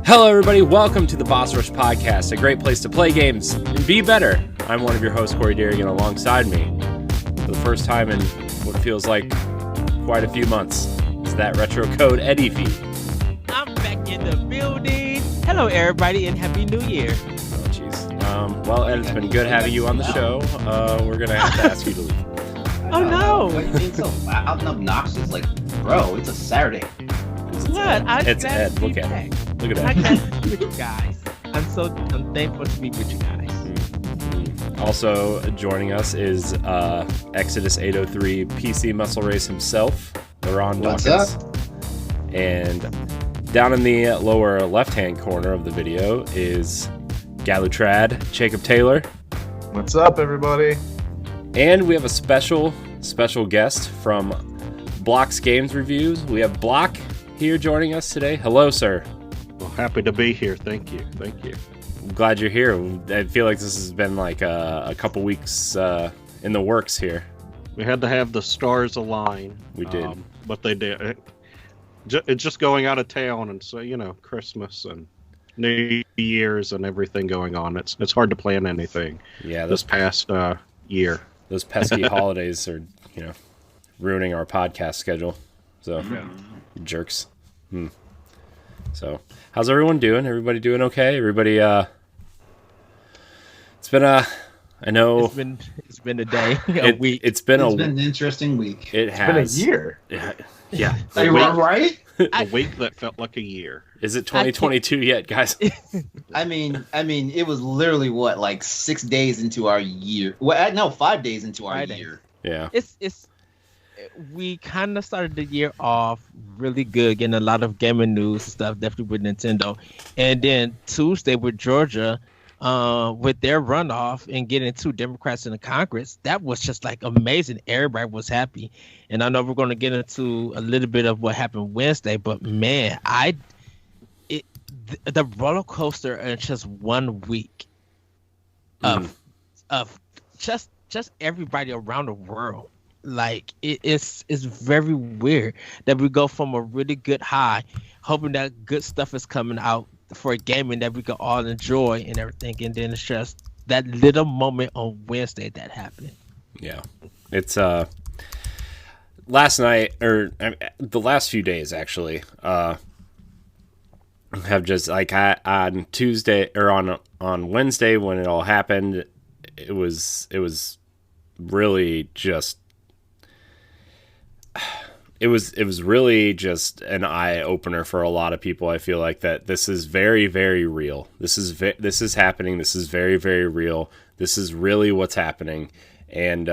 Hello, everybody. Welcome to the Boss Rush Podcast, a great place to play games and be better. I'm one of your hosts, Corey Deering, and alongside me, for the first time in what feels like quite a few months, is that retro code Eddie V. I'm back in the building. Hello, everybody, and Happy New Year. Oh, jeez. Well, Ed, it's been good having you on the show. We're going to have to ask you to leave. Oh, no. Why are you being so loud and obnoxious? Like, bro, it's a Saturday. What? It's Ed. Look at him. Look at I that. got to be with you guys. I'm thankful to be with you guys. Also joining us is Exodus 803 PC Muscle Race himself, LeRon. What's Dawkins. up? And down in the lower left-hand corner of the video is Galutrad, Jacob Taylor. What's up, everybody? And we have a special guest from Block's Games Reviews. We have Block here joining us today. Hello, sir. Well, happy to be here. Thank you. I'm glad you're here. I feel like this has been like a couple weeks in the works here. We had to have the stars align. We did. But they did. It's just going out of town, and so, Christmas and New Year's and everything going on. It's hard to plan anything. Yeah, this past year. Those pesky holidays are, ruining our podcast schedule. So, jerks. So, how's everyone doing? Everybody doing okay? Everybody, it's been I know it's been a day, a week. It's been an interesting week. It has been a year. Yeah. Are you right? A week that felt like a year. Is it 2022 yet, guys? I mean, it was literally like 6 days into our year. Well, no, 5 days into our year. Yeah. We kind of started the year off really good, getting a lot of gaming news stuff, definitely with Nintendo. And then Tuesday with Georgia, with their runoff and getting 2 Democrats in the Congress, that was just like amazing. Everybody was happy. And I know we're going to get into a little bit of what happened Wednesday, but man, the roller coaster in just 1 week of just everybody around the world. Like it's very weird that we go from a really good high, hoping that good stuff is coming out for gaming that we can all enjoy and everything, and then it's just that little moment on Wednesday that happened. Yeah, it's last night or the last few days actually have just like on Tuesday or on Wednesday when it all happened, it was really just. It was really just an eye opener for a lot of people. I feel like that this is very, very real. This is happening. This is very, very real. This is really what's happening. And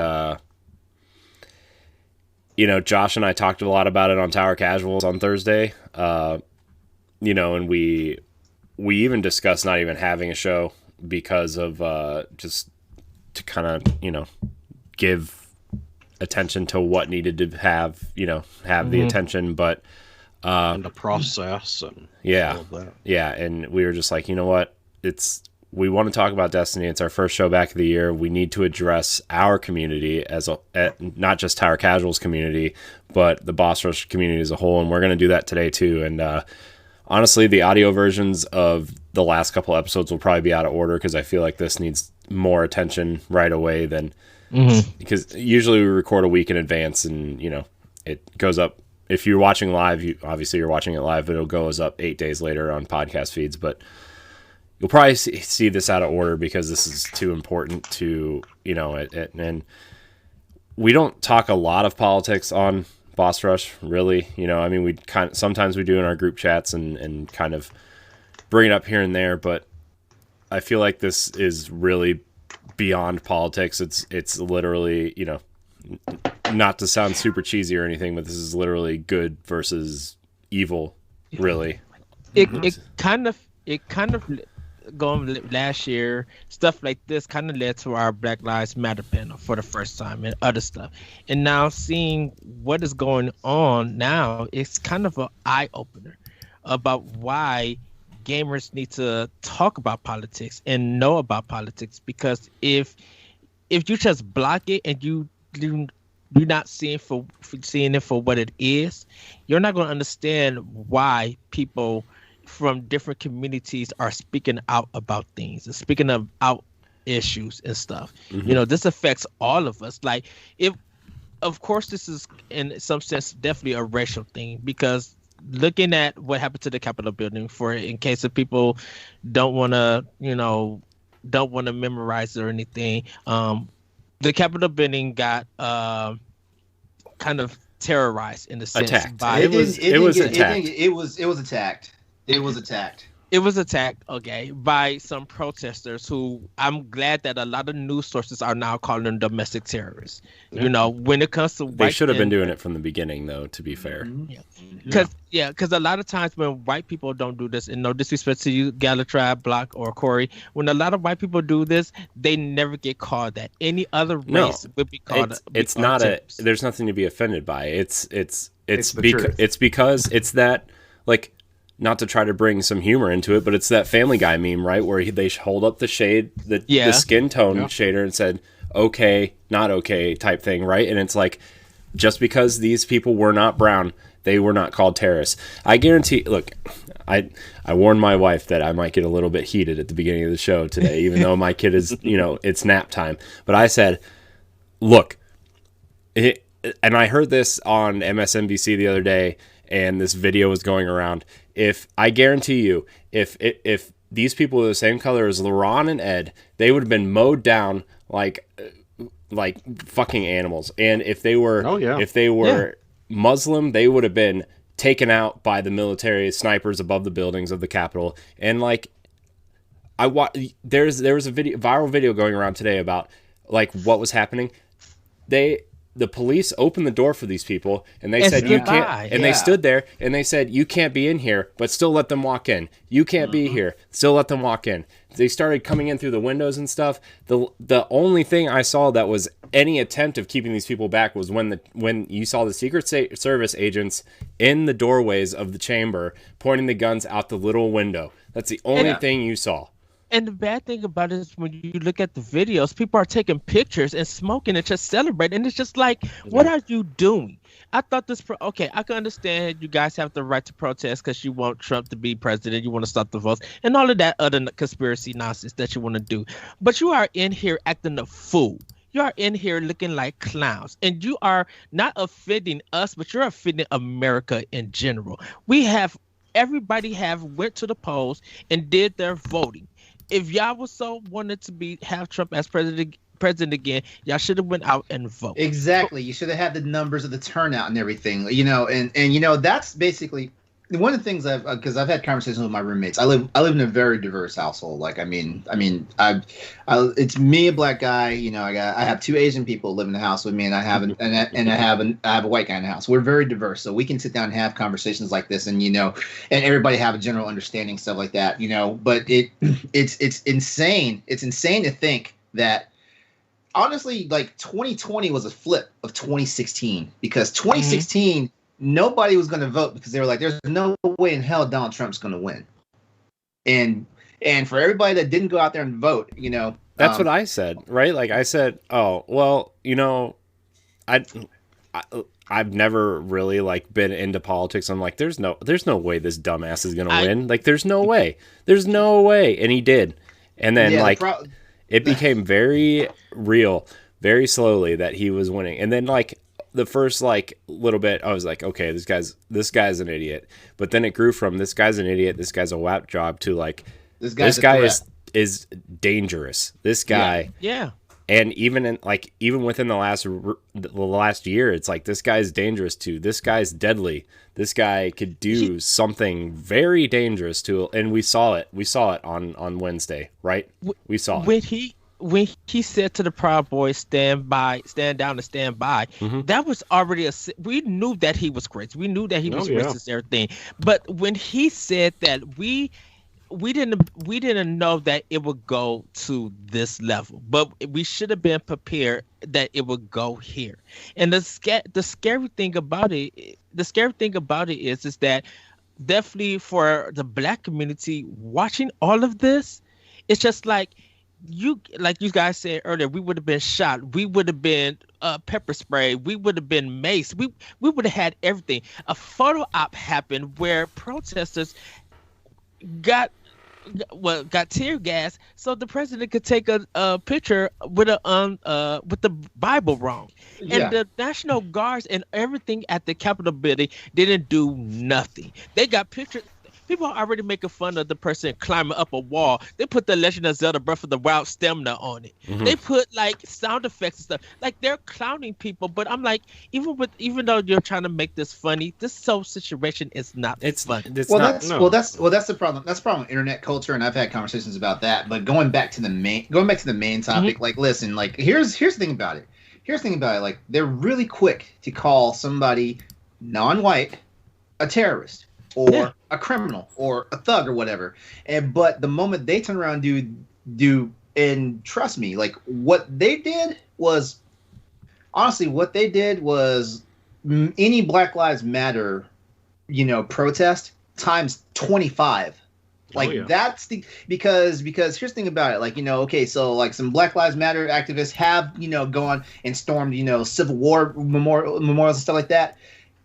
Josh and I talked a lot about it on Tower Casuals on Thursday. And we even discussed not even having a show because of just to kind of give attention to what needed to have the attention, but and the process and all of that. Yeah, and we were just like, you know what, we want to talk about Destiny. It's our first show back of the year. We need to address our community not just Tower Casuals community, but the Boss Rush community as a whole, and we're going to do that today too. And honestly, the audio versions of the last couple episodes will probably be out of order because I feel like this needs more attention right away than. Because usually we record a week in advance, and it goes up. If you're watching live, obviously you're watching it live, but it goes up 8 days later on podcast feeds. But you'll probably see this out of order because this is too important to and we don't talk a lot of politics on Boss Rush, really. We sometimes we do in our group chats and kind of bring it up here and there, but I feel like this is really beyond politics. It's literally, not to sound super cheesy or anything, but this is literally good versus evil, really. It kind of going last year, stuff like this kind of led to our Black Lives Matter panel for the first time and other stuff. And now seeing what is going on now, it's kind of an eye opener about why gamers need to talk about politics and know about politics, because if you just block it and you're not seeing it for what it is, you're not going to understand why people from different communities are speaking out about things and speaking out issues and stuff. Mm-hmm. You know, this affects all of us. Like, if of course this is in some sense definitely a racial thing, because looking at what happened to the Capitol building, for in case of people don't want to, don't want to memorize it or anything, the Capitol building got kind of terrorized in the sense Attacked. by It was attacked. It was attacked. It was attacked. It was attacked, okay, by some protesters who I'm glad that a lot of news sources are now calling them domestic terrorists. Yeah. You know, when it comes to They should have been doing it from the beginning, though, to be fair. Because a lot of times when white people don't do this, and no disrespect to you, Galatribe, Block, or Corey, when a lot of white people do this, they never get called that. Any other race would be called. It's not terrorists. there's nothing to be offended by. It's the truth. it's because it's that, like, not to try to bring some humor into it, but it's that Family Guy meme, right, where they hold up the shade, the skin tone shader, and said okay, not okay type thing, right? And it's like, just because these people were not brown, they were not called terrorists. I guarantee. Look, I warned my wife that I might get a little bit heated at the beginning of the show today, even though my kid is, it's nap time. But I said, look, and I heard this on MSNBC the other day, and this video was going around. I guarantee you, if these people were the same color as LeRon and Ed, they would have been mowed down like fucking animals. And if they were Muslim, they would have been taken out by the military snipers above the buildings of the Capitol. And like, there was a viral video going around today about like what was happening. The police opened the door for these people, and they said you can't. And they stood there, and they said you can't be in here, but still let them walk in. You can't be here, still let them walk in. They started coming in through the windows and stuff. The only thing I saw that was any attempt of keeping these people back was when you saw the Secret Service agents in the doorways of the chamber pointing the guns out the little window. That's the only thing you saw. And the bad thing about it is when you look at the videos, people are taking pictures and smoking and just celebrating. And it's just like, what are you doing? I thought okay, I can understand you guys have the right to protest because you want Trump to be president. You want to stop the votes and all of that other conspiracy nonsense that you want to do. But you are in here acting a fool. You are in here looking like clowns. And you are not offending us, but you're offending America in general. Everybody went to the polls and did their voting. If y'all was so wanted to have Trump as president again, y'all should have went out and voted. Exactly. You should have had the numbers of the turnout and everything, and that's basically one of the things because I've had conversations with my roommates. I live in a very diverse household. Like, it's me, a black guy. I have two Asian people live in the house with me, and I have a white guy in the house. We're very diverse, so we can sit down and have conversations like this, and and everybody have a general understanding, stuff like that. But it's insane. It's insane to think that. Honestly, like 2020 was a flip of 2016 because 2016. Nobody was going to vote because they were like, there's no way in hell Donald Trump's going to win. And for everybody that didn't go out there and vote, that's what I said, right? Like I said, oh, well, I've never really like been into politics. I'm like, there's no way this dumbass is going to win. Like, there's no way. And he did. And then it became very real, very slowly that he was winning. And then like, the first like little bit, I was like, okay, this guy's an idiot. But then it grew from this guy's an idiot, this guy's a whack job to like this guy is dangerous. This guy, yeah. And even within the last year, it's like this guy's dangerous too. This guy's deadly. This guy could do something very dangerous to. And we saw it. We saw it on Wednesday, right? We saw it. When he said to the Proud Boys, stand down and stand by, that was already we knew that he was crazy. We knew that he was racist and everything. But when he said that, we didn't know that it would go to this level. But we should have been prepared that it would go here. And the scary thing about it is that definitely for the black community watching all of this, it's just like you guys said earlier, we would have been shot, we would have been pepper spray, we would have been maced, we would have had everything. A photo op happened where protesters got tear gas so the president could take a picture with with the Bible wrong. And Yeah. the National Guards and everything at the Capitol building didn't do nothing. They got pictures. People are already making fun of the person climbing up a wall. They put the Legend of Zelda Breath of the Wild stamina on it. They put like sound effects and stuff. Like they're clowning people, but I'm like, even though you're trying to make this funny, this whole situation is not funny. It's Well, not. that's the problem. That's the problem with internet culture, and I've had conversations about that. But going back to the main topic, like, listen, like, here's the thing about it. Like, they're really quick to call somebody non-white a terrorist or a criminal or a thug or whatever. But the moment they turn around and do and trust me, like, what they did was any Black Lives Matter, protest times 25. Like, that's because here's the thing about it. Like, okay, so like some Black Lives Matter activists have, gone and stormed, Civil War memorials and stuff like that.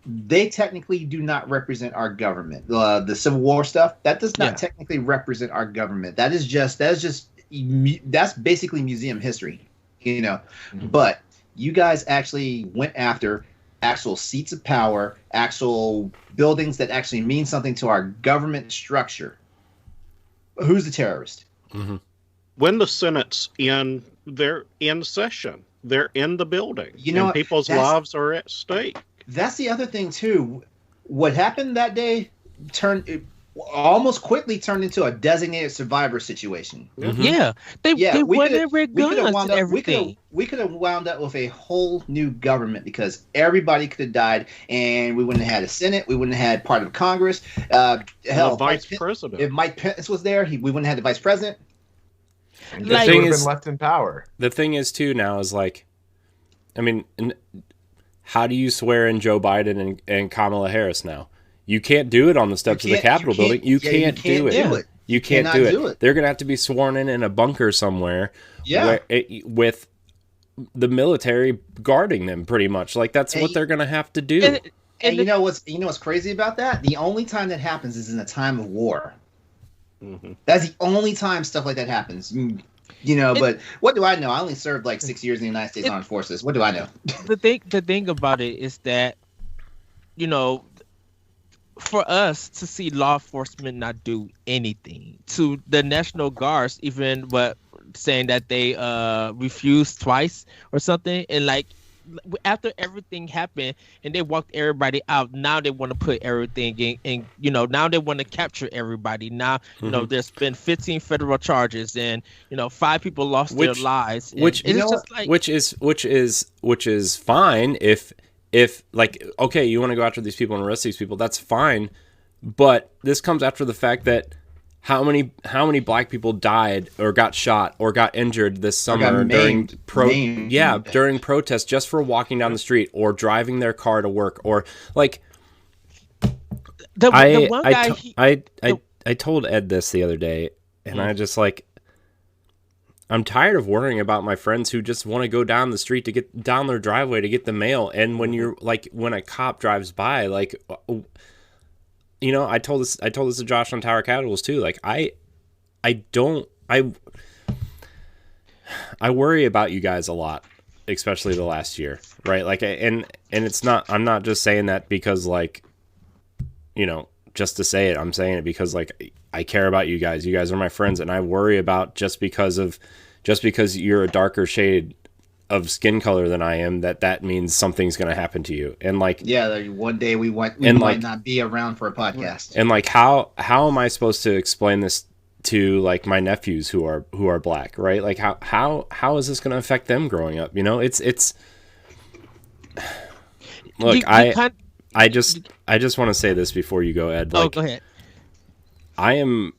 They technically do not represent our government. The Civil War stuff, that does not technically represent our government. That's basically museum history, But you guys actually went after actual seats of power, actual buildings that actually mean something to our government structure. Who's the terrorist? Mm-hmm. When the Senate's they're in session. They're in the building. And people's lives are at stake. That's the other thing too. What happened that day almost quickly turned into a designated survivor situation. Mm-hmm. Yeah, they went in with guns and everything. We could have wound up with a whole new government because everybody could have died, and we wouldn't have had a Senate. We wouldn't have had part of Congress. Hell, vice president. If Mike Pence was there, we wouldn't have had the vice president. And the thing is, been left in power. The thing is too now is like, I mean, how do you swear in Joe Biden and Kamala Harris now? You can't do it on the steps of the Capitol building. You can't do it. You can't do it. They're going to have to be sworn in a bunker somewhere with the military guarding them pretty much. Like, that's what they're going to have to do. And you know what's crazy about that? The only time that happens is in a time of war. Mm-hmm. That's the only time stuff like that happens. But what do I know? I only served like 6 years in the United States Armed Forces. What do I know? The thing about it is that, for us to see law enforcement not do anything, to the National Guards even saying that they refused twice or something, and like after everything happened and they walked everybody out, now they want to put everything in, now they want to capture everybody. Now there's been 15 federal charges, and 5 people lost their lives, which is fine if like, okay, you want to go after these people and arrest these people, that's fine. But this comes after the fact that how many black people died or got shot or got injured this summer during protests just for walking down the street or driving their car to work, or like I told Ed this the other day, and I just like, I'm tired of worrying about my friends who just want to go down the street to get down their driveway to get the mail. And when you're like, when a cop drives by, like, I told this to Josh on Tower Casuals too. Like, I worry about you guys a lot, especially the last year, right? Like, and it's not, I'm not just saying that because like, just to say it. I'm saying it because like, I care about you guys. You guys are my friends, and I worry about just because you're a darker shade of skin color than I am, that means something's going to happen to you. And like, one day we might not be around for a podcast. And like, how am I supposed to explain this to like my nephews who are black, right? Like, how is this going to affect them growing up? It's look, I just want to say this before you go, Ed. Like, go ahead. I am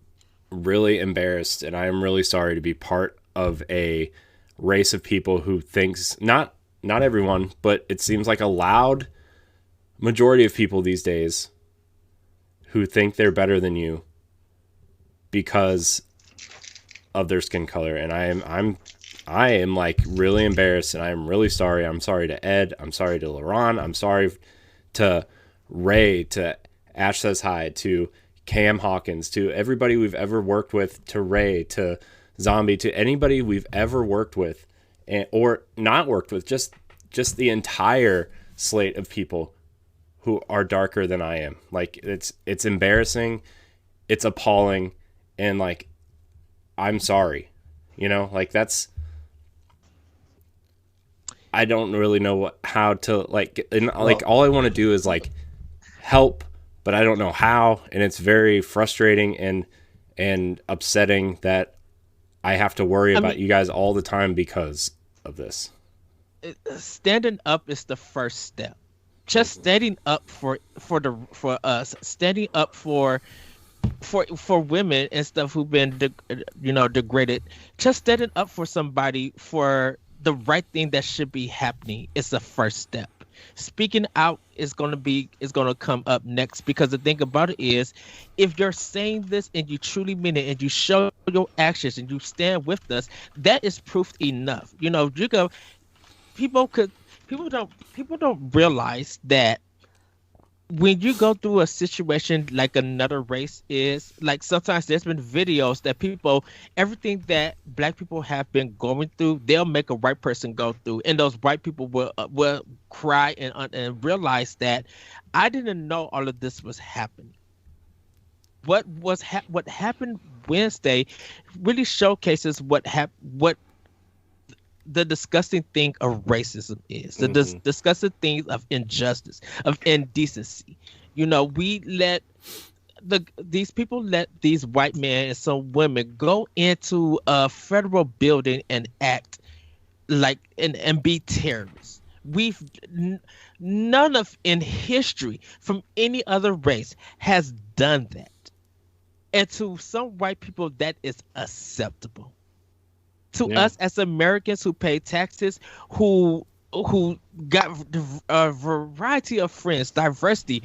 really embarrassed, and I am really sorry to be part of a race of people who thinks, not everyone, but it seems like a loud majority of people these days who think they're better than you because of their skin color. And I am like really embarrassed, and I am really sorry. I'm sorry to Ed. I'm sorry to LeRon. I'm sorry to Ray, to Ash Says Hi, to Cam Hawkins, to everybody we've ever worked with, to Ray, to Zombie, to anybody we've ever worked with or not worked with, just the entire slate of people who are darker than I am. Like, it's embarrassing, it's appalling, and like, I'm sorry, you know, like that's, I don't really know how to like, and like all I want to do is like help, but I don't know how, and it's very frustrating and upsetting that I have to worry about you guys all the time because of this. Standing up is the first step. Just standing up for us, standing up for women and stuff who've been degraded. Just standing up for somebody for the right thing that should be happening is the first step. Speaking out is going to come up next, because the thing about it is, if you're saying this and you truly mean it and you show your actions and you stand with us, that is proof enough. You know, people don't realize that when you go through a situation like another race is, like, sometimes there's been videos that everything that black people have been going through, they'll make a white person go through, and those white people will cry and realize that I didn't know all of this was happening. What happened Wednesday really showcases what the disgusting thing of racism is, the disgusting thing of injustice, of indecency. You know, we let these people let these white men and some women go into a federal building and act like and be terrorists. None of in history from any other race has done that, and to some white people that is acceptable. To us as Americans who pay taxes, who got a variety of friends, diversity,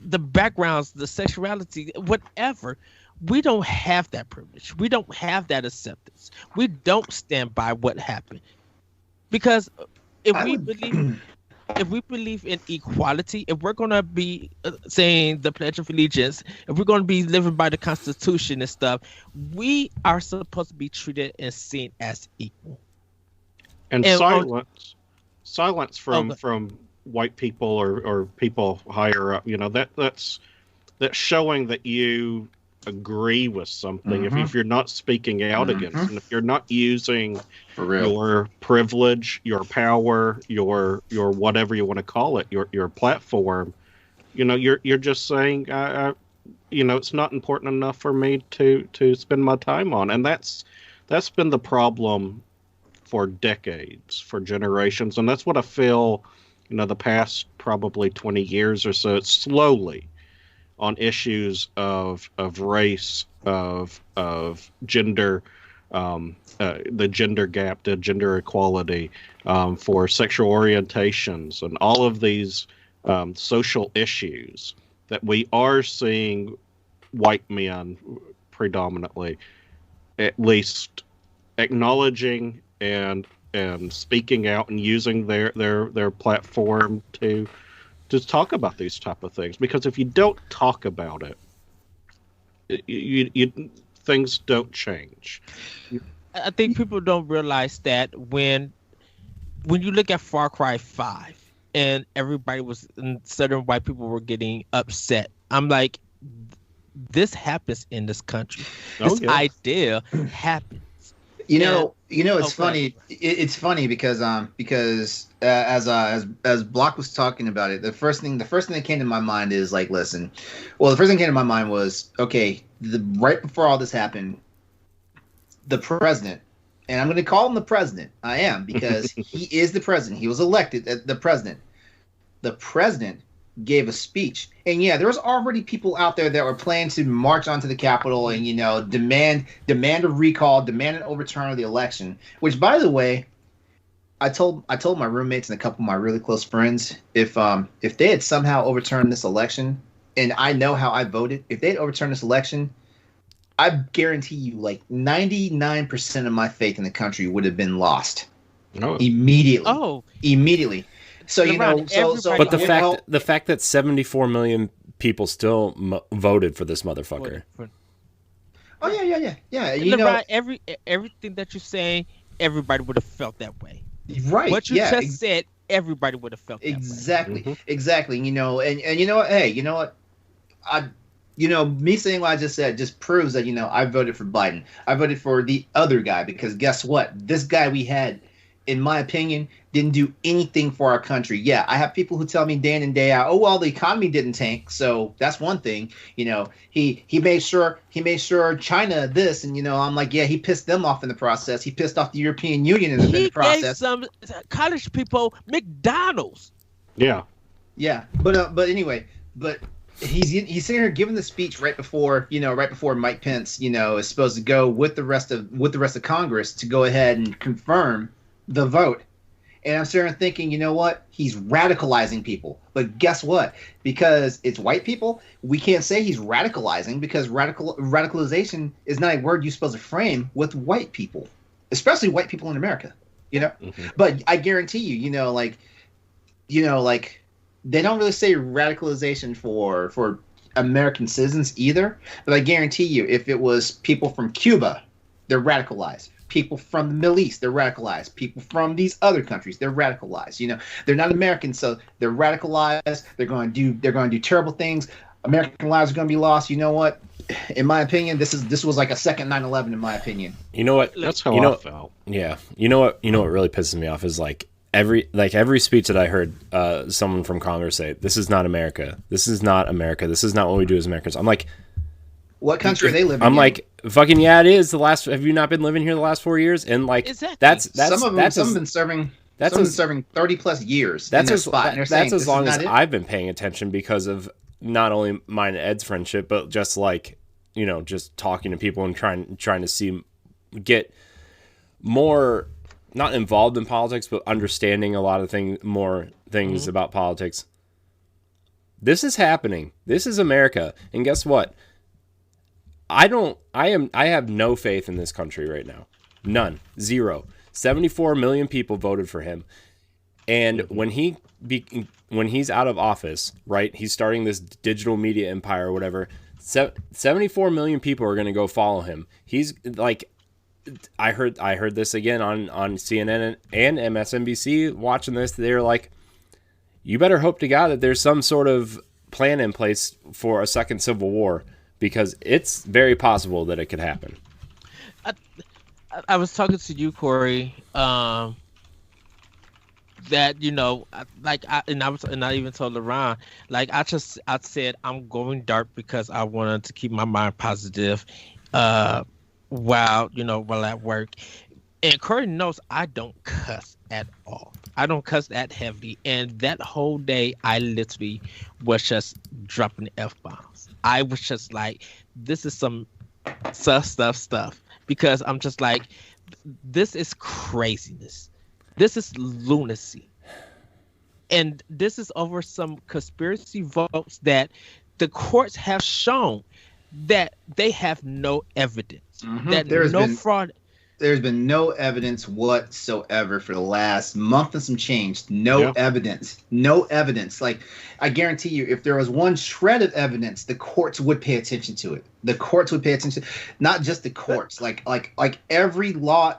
the backgrounds, the sexuality, whatever, we don't have that privilege. We don't have that acceptance. We don't stand by what happened. Because if we believe in equality, if we're going to be saying the Pledge of Allegiance, if we're going to be living by the Constitution and stuff, we are supposed to be treated and seen as equal. And silence from white people or people higher up, you know, that's showing that you agree with something. If you're not speaking out against it, and if you're not using your privilege, your power, your whatever you want to call it, your platform, you know, you're just saying, you know, it's not important enough for me to spend my time on. And that's been the problem for decades, for generations, and that's what I feel, you know, the past probably 20 years or so, it's slowly on issues of race, of gender, the gender gap, the gender equality, for sexual orientations, and all of these social issues that we are seeing white men predominantly, at least acknowledging and speaking out and using their platform to talk about these type of things. Because if you don't talk about it, you things don't change. I think people don't realize that when you look at Far Cry 5 and certain white people were getting upset, I'm like, this happens in this country. This idea happens. You know, it's funny. It's funny because as Block was talking about it, the first thing that came to my mind is like, listen. Well, the first thing that came to my mind was, okay, right before all this happened, the president, and I'm going to call him the president. I am, because he is the president. He was elected the president. The president gave a speech, and there was already people out there that were planning to march onto the Capitol and demand a recall, demand an overturn of the election. Which, by the way, I told my roommates and a couple of my really close friends, if they had somehow overturned this election, and I know how I voted, if they had overturned this election, I guarantee you, like 99% of my faith in the country would have been lost immediately. Immediately. So but the fact that 74 million people still voted for this motherfucker. Oh yeah. You know, everything that you're saying, everybody would have felt that way. Right. What you just said, everybody would have felt that way. Exactly. You know, and you know what? Hey, you know what? Me saying what I just said just proves that, I voted for Biden. I voted for the other guy because guess what? This guy we had, in my opinion, didn't do anything for our country. Yeah, I have people who tell me day in and day out, oh, well, the economy didn't tank. So that's one thing. He made sure China this, and, I'm like, yeah, he pissed them off in the process. He pissed off the European Union in the process. He gave some college people McDonald's. Yeah. Yeah. But anyway, he's sitting here giving the speech right before Mike Pence, is supposed to go with the rest of Congress to go ahead and confirm the vote. And I'm sitting here thinking, you know what? He's radicalizing people. But guess what? Because it's white people, we can't say he's radicalizing because radicalization is not a word you're supposed to frame with white people, especially white people in America, Mm-hmm. But I guarantee you, like they don't really say radicalization for American citizens either. But I guarantee you, if it was people from Cuba, they're radicalized. People from the Middle East, they're radicalized. People from these other countries, they're radicalized. They're not Americans, so they're radicalized. They're going to do terrible things. American lives are going to be lost. You know what? In my opinion, this was like a second 9/11. In my opinion, you know what? That's how I felt. Yeah, you know what? What really pisses me off is every speech that I heard someone from Congress say, "This is not America. This is not America. This is not what we do as Americans." I'm like, what country are they living in? I'm like, fucking yeah, it is. Have you not been living here the last 4 years? And like, exactly. that's some of them have been serving. Some have been serving 30+ years. That's as long as I've been paying attention because of not only mine and Ed's friendship, but just like, just talking to people and trying to get more, not involved in politics, but understanding a lot of things mm-hmm. about politics. This is happening. This is America. And guess what? I have no faith in this country right now. None. Zero. 74 million people voted for him. And when he's out of office, right? He's starting this digital media empire or whatever. 74 million people are going to go follow him. He's like, I heard this again on CNN and MSNBC watching this. They're like, you better hope to God that there's some sort of plan in place for a second civil war, because it's very possible that it could happen. I was talking to you, Corey, that I even told LeRon, I said I'm going dark because I wanted to keep my mind positive while at work. And Corey knows I don't cuss at all. I don't cuss that heavy. And that whole day, I literally was just dropping F-bombs. I was just like, this is some stuff. Because I'm just like, this is craziness. This is lunacy. And this is over some conspiracy votes that the courts have shown that they have no evidence. Mm-hmm. That fraud. There's been no evidence whatsoever for the last month and some change. No evidence. Like, I guarantee you, if there was one shred of evidence, the courts would pay attention to it. The courts would pay attention. Not just the courts. Like every law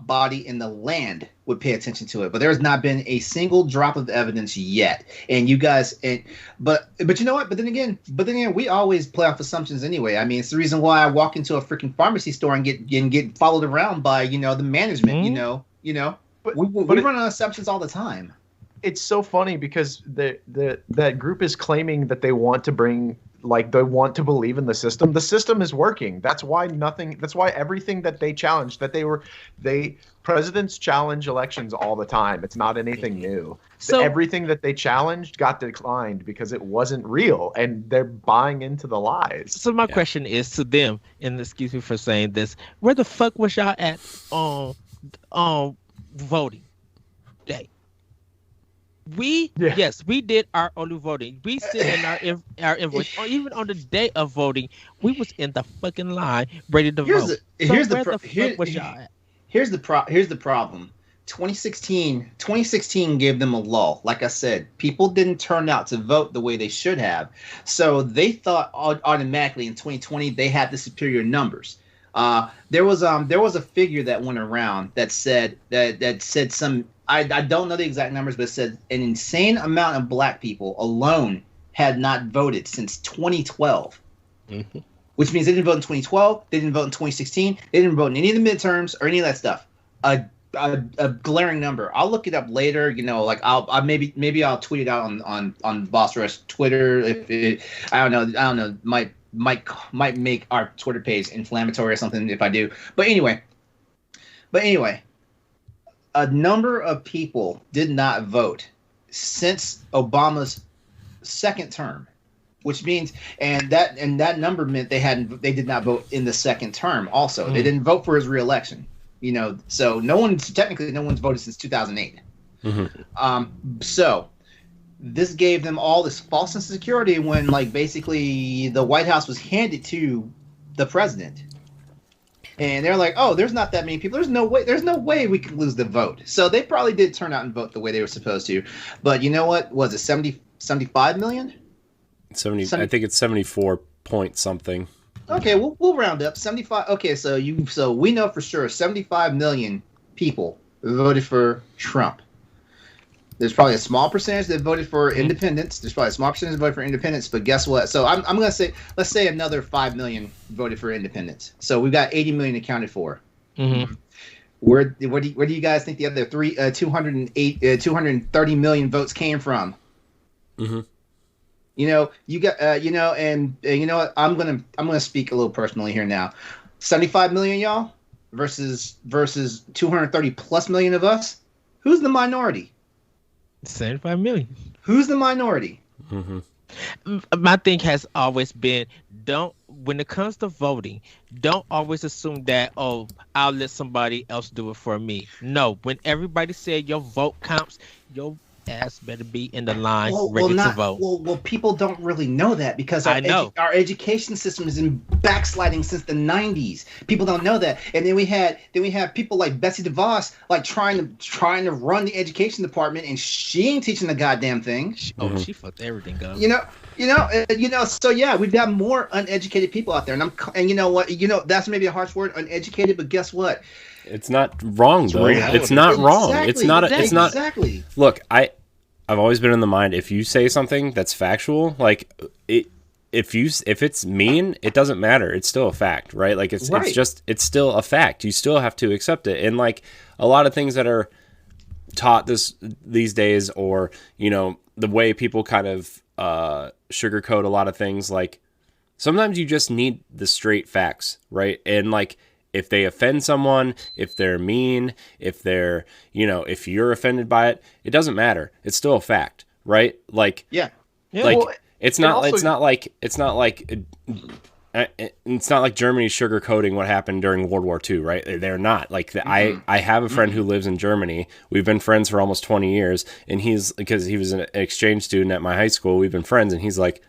body in the land would pay attention to it. But there has not been a single drop of evidence yet. And you guys, but you know what? But then again, we always play off assumptions anyway. I mean, it's the reason why I walk into a freaking pharmacy store and get followed around by the management. Mm-hmm. We run on assumptions all the time. It's so funny because that group is claiming that they want to bring. Like, they want to believe in the system. The system is working. That's why everything that they challenged, presidents challenge elections all the time. It's not anything new. So everything that they challenged got declined because it wasn't real, and they're buying into the lies. So my question is to them, and excuse me for saying this, where the fuck was y'all at on voting day? Yes, we did our early voting. We sit in our invoice, or even on the day of voting, we was in the fucking line ready to vote. Here's the problem. 2016 gave them a lull. Like I said, people didn't turn out to vote the way they should have. So they thought automatically in 2020 they had the superior numbers. There was a figure that went around that said some, I don't know the exact numbers, but it said an insane amount of black people alone had not voted since 2012. Mm-hmm. Which means they didn't vote in 2012, they didn't vote in 2016, they didn't vote in any of the midterms or any of that stuff. A glaring number. I'll look it up later. You know, like I'll maybe I'll tweet it out on Boss Rush Twitter. If it, I don't know, might make our Twitter page inflammatory or something if I do. But anyway, a number of people did not vote since Obama's second term, which means and that number meant they did not vote in the second term. Also, they didn't vote for his reelection. You know, so no one's voted since 2008. Mm-hmm. So this gave them all this false sense of security when, like, basically the White House was handed to the president, and they're like, "Oh, there's not that many people. There's no way we could lose the vote." So they probably did turn out and vote the way they were supposed to. But you know what? Was it 75 million? 70. I think it's 74 point something. Okay, we'll round up 75. Okay, so we know for sure 75 million people voted for Trump. There's probably a small percentage that voted for independence. There's probably a small percentage that voted for independence. But guess what? So I'm gonna say, let's say another 5 million voted for independence. So we've got 80 million accounted for. Mm-hmm. Where do you guys think the other 230 million votes came from? Mm-hmm. You know, you got, and you know what? I'm gonna speak a little personally here now. 75 million y'all versus 230 plus million of us. Who's the minority? 75 million. Who's the minority? Mm-hmm. My thing has always been, when it comes to voting, don't always assume that, oh, I'll let somebody else do it for me. No, when everybody said your vote counts, your ass better be in the line ready to vote. Well, people don't really know that because our education system is in backsliding since the 90s. People don't know that, and then we have people like Betsy DeVos like trying to run the education department, and she ain't teaching the goddamn thing. She fucked everything up. You know. So yeah, we've got more uneducated people out there, and you know what? You know, that's maybe a harsh word, uneducated, but guess what? It's not wrong though. It's not wrong. It's not. Exactly. Look, I've always been in the mind, if you say something that's factual, like if it's mean, it doesn't matter. It's still a fact, right? Like it's still a fact. You still have to accept it. And like a lot of things that are taught these days, or you know, the way people kind of sugarcoat a lot of things, like sometimes you just need the straight facts, right? And like, if they offend someone, if they're mean, if they're, you know, if you're offended by it, it doesn't matter. It's still a fact, right? Like, yeah. Like, well, it's not like Germany sugarcoating what happened during World War II, right? They're not like I have a friend who lives in Germany. We've been friends for almost 20 years, and because he was an exchange student at my high school. We've been friends, and he's like,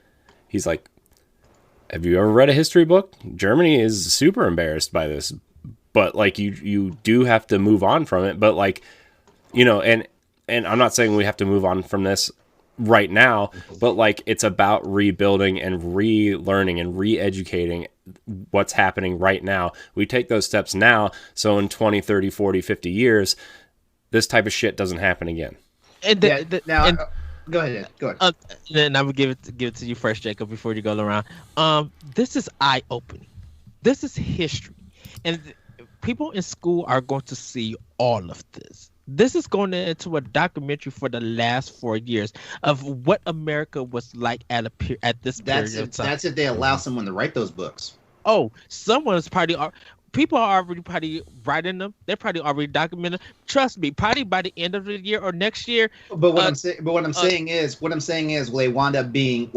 have you ever read a history book? Germany is super embarrassed by this, but like you do have to move on from it. But like, you know, and I'm not saying we have to move on from this right now, but like it's about rebuilding and relearning and re-educating what's happening right now. We take those steps now, so in 20, 30, 40, 50 years, this type of shit doesn't happen again. Go ahead. Then I would give it to you first, Jacob, before you go around. This is eye-opening. This is history, and people in school are going to see all of this. This is going into a documentary for the last 4 years of what America was like at this period of time. That's if they allow someone to write those books. Oh, someone's probably. People are already probably writing them. They're probably already documenting. Trust me, probably by the end of the year or next year. But what I'm saying is, will they wind up being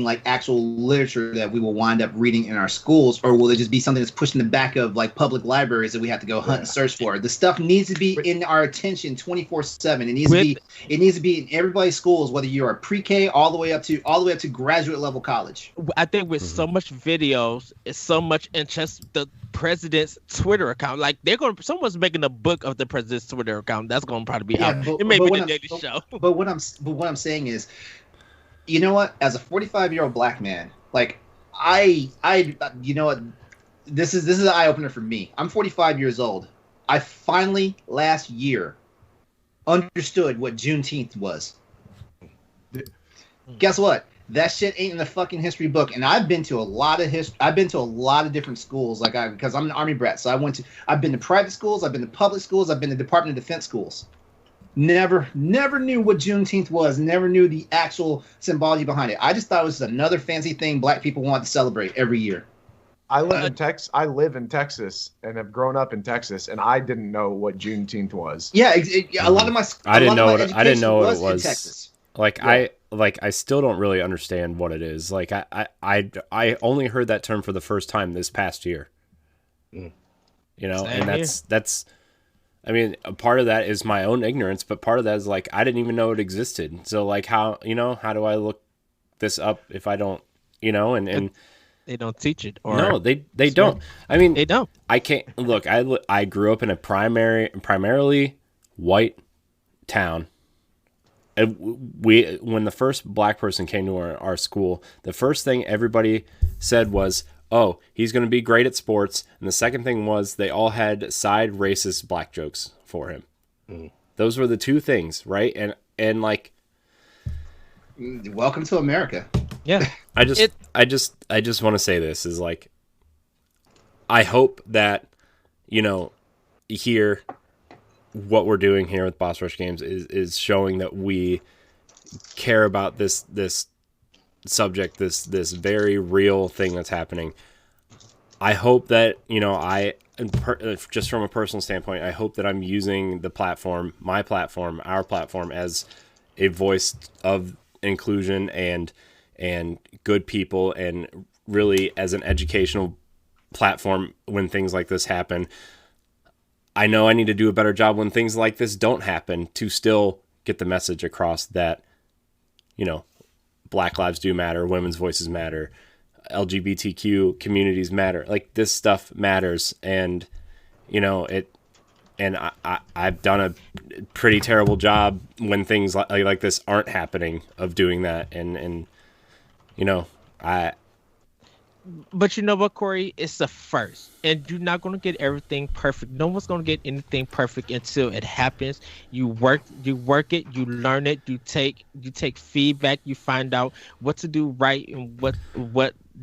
like actual literature that we will wind up reading in our schools, or will it just be something that's pushed in the back of like public libraries that we have to go hunt and search for? The stuff needs to be in our attention 24/7. It needs to be in everybody's schools, whether you are pre-K all the way up to graduate level college. I think with so much videos, it's so much interest. president's Twitter account. Like someone's making a book of the president's Twitter account. That's gonna probably be Yeah, out. but- It may but be what the I'm- Daily Show. But what I'm saying is, you know what? As a 45-year-old black man, like you know what? This is an eye opener for me. I'm 45 years old. I finally last year understood what Juneteenth was. Guess what? That shit ain't in the fucking history book. And I've been to a lot of different schools. Because I'm an Army brat, so I've been to private schools, I've been to public schools, I've been to Department of Defense schools. Never knew what Juneteenth was. Never knew the actual symbology behind it. I just thought it was another fancy thing black people want to celebrate every year. I live in Texas and have grown up in Texas, and I didn't know what Juneteenth was. Yeah, a lot of my I didn't know what it in was. Texas. I still don't really understand what it is. Like I only heard that term for the first time this past year. You know, Same and that's I mean, a part of that is my own ignorance, but part of that is like I didn't even know it existed. So like how do I look this up if I don't, and They don't teach it. Or no, they don't. I mean, they don't. I can't look. I grew up in a primarily white town. And when the first black person came to our school, the first thing everybody said was, "Oh, he's going to be great at sports." And the second thing was they all had side racist black jokes for him. Those were the two things, right? And like, welcome to America. Yeah. I just want to say this is like, I hope that, here, what we're doing here with Boss Rush Games is showing that we care about this subject, this very real thing that's happening. I hope that, just from a personal standpoint, I hope that I'm using the platform, my platform, our platform, as a voice of inclusion and good people, and really as an educational platform when things like this happen. I know I need to do a better job when things like this don't happen to still get the message across that, Black lives do matter, women's voices matter, LGBTQ communities matter. Like, this stuff matters, and I've done a pretty terrible job when things like this aren't happening of doing that, and But you know what, Corey? It's the first, and you're not going to get everything perfect. No one's going to get anything perfect until it happens. You work it, you learn it, you take feedback, you find out what to do right and what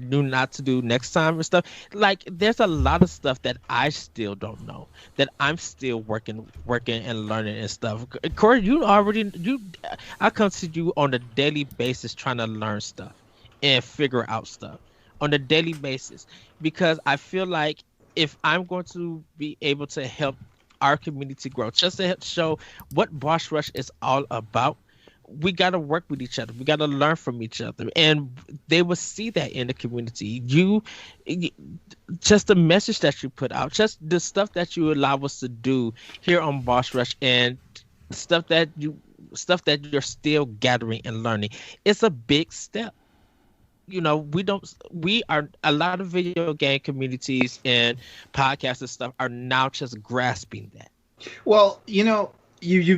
do not to do next time and stuff. Like, there's a lot of stuff that I still don't know, that I'm still working and learning and stuff. Corey, I come to you on a daily basis trying to learn stuff and figure out stuff on a daily basis, because I feel like if I'm going to be able to help our community grow, just to help show what Boss Rush is all about, we got to work with each other. We got to learn from each other, and they will see that in the community. Just the message that you put out, just the stuff that you allow us to do here on Boss Rush, and stuff that you're still gathering and learning. It's a big step. We are, a lot of video game communities and podcasts and stuff are now just grasping that. Well, you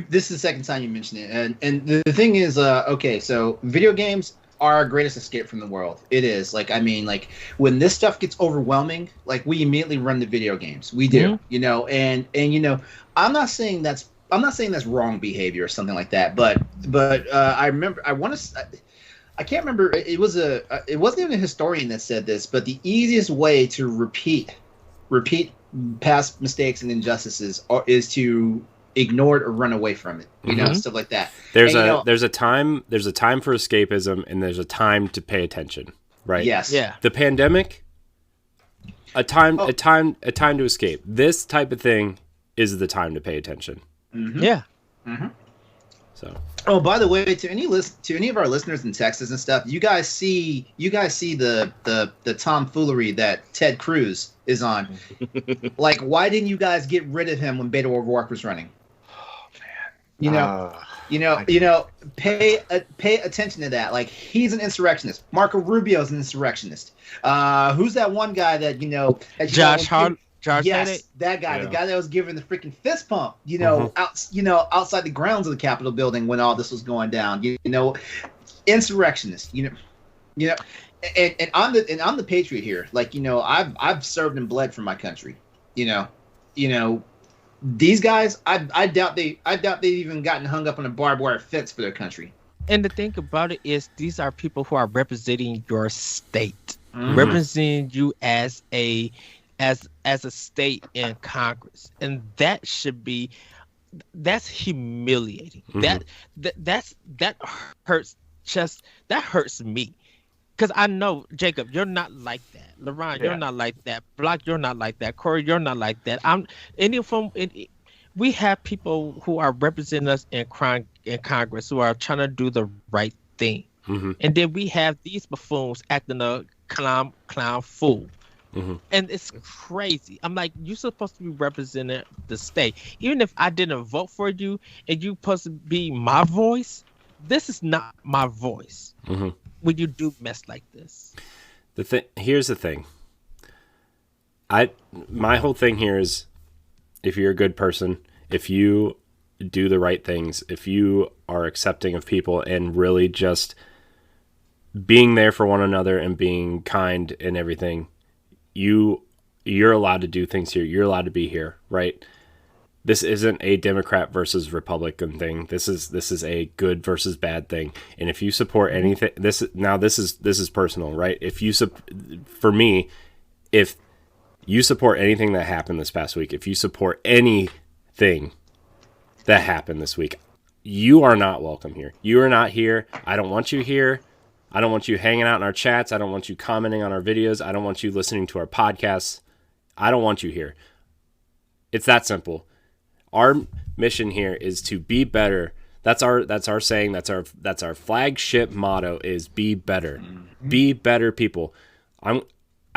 this is the second time you mentioned it, and the thing is, okay, so video games are our greatest escape from the world. It is. Like, I mean, like, when this stuff gets overwhelming, like, we immediately run to video games. We do, and I'm not saying that's wrong behavior or something like that, but I remember, I can't remember. It wasn't even a historian that said this, but the easiest way to repeat past mistakes and injustices is to ignore it or run away from it. Stuff like that. There's a time for escapism, and there's a time to pay attention, right? Yes. Yeah. The pandemic, a time to escape. This type of thing is the time to pay attention. Mm-hmm. Yeah. Mm-hmm. So. Oh, by the way, to any of our listeners in Texas and stuff, you guys see the tomfoolery that Ted Cruz is on. Like, why didn't you guys get rid of him when Beto O'Rourke was running? Oh man, Pay attention to that. Like, he's an insurrectionist. Marco Rubio's an insurrectionist. Who's that one guy that Josh Hart? Yes, that guy, the guy that was giving the freaking fist pump, outside the grounds of the Capitol building when all this was going down. Insurrectionist. And I'm the patriot here. Like, I've served and bled for my country. These guys, I doubt they've even gotten hung up on a barbed wire fence for their country. And the thing about it is, these are people who are representing your state, representing you as a state in Congress, and that's humiliating. That hurts me, because I know, Jacob, you're not like that. LeRon, you're not like that. Block, you're not like that. Corey, you're not like that. We have people who are representing us in Congress who are trying to do the right thing, and then we have these buffoons acting a clown fool. And it's crazy. I'm like, you're supposed to be representing the state. Even if I didn't vote for you and you're supposed to be my voice, this is not my voice when you do mess like this. Here's the thing. My whole thing here is, if you're a good person, if you do the right things, if you are accepting of people and really just being there for one another and being kind and everything, you're allowed to do things here. You're allowed to be here, right? This isn't a Democrat versus Republican thing. This is a good versus bad thing. And if you support anything, this is personal, right? If you support anything that happened this past week, if you support anything that happened this week, you are not welcome here. You are not here. I don't want you here. I don't want you hanging out in our chats. I don't want you commenting on our videos. I don't want you listening to our podcasts. I don't want you here. It's that simple. Our mission here is to be better. That's our saying. That's our flagship motto is be better. Be better people. I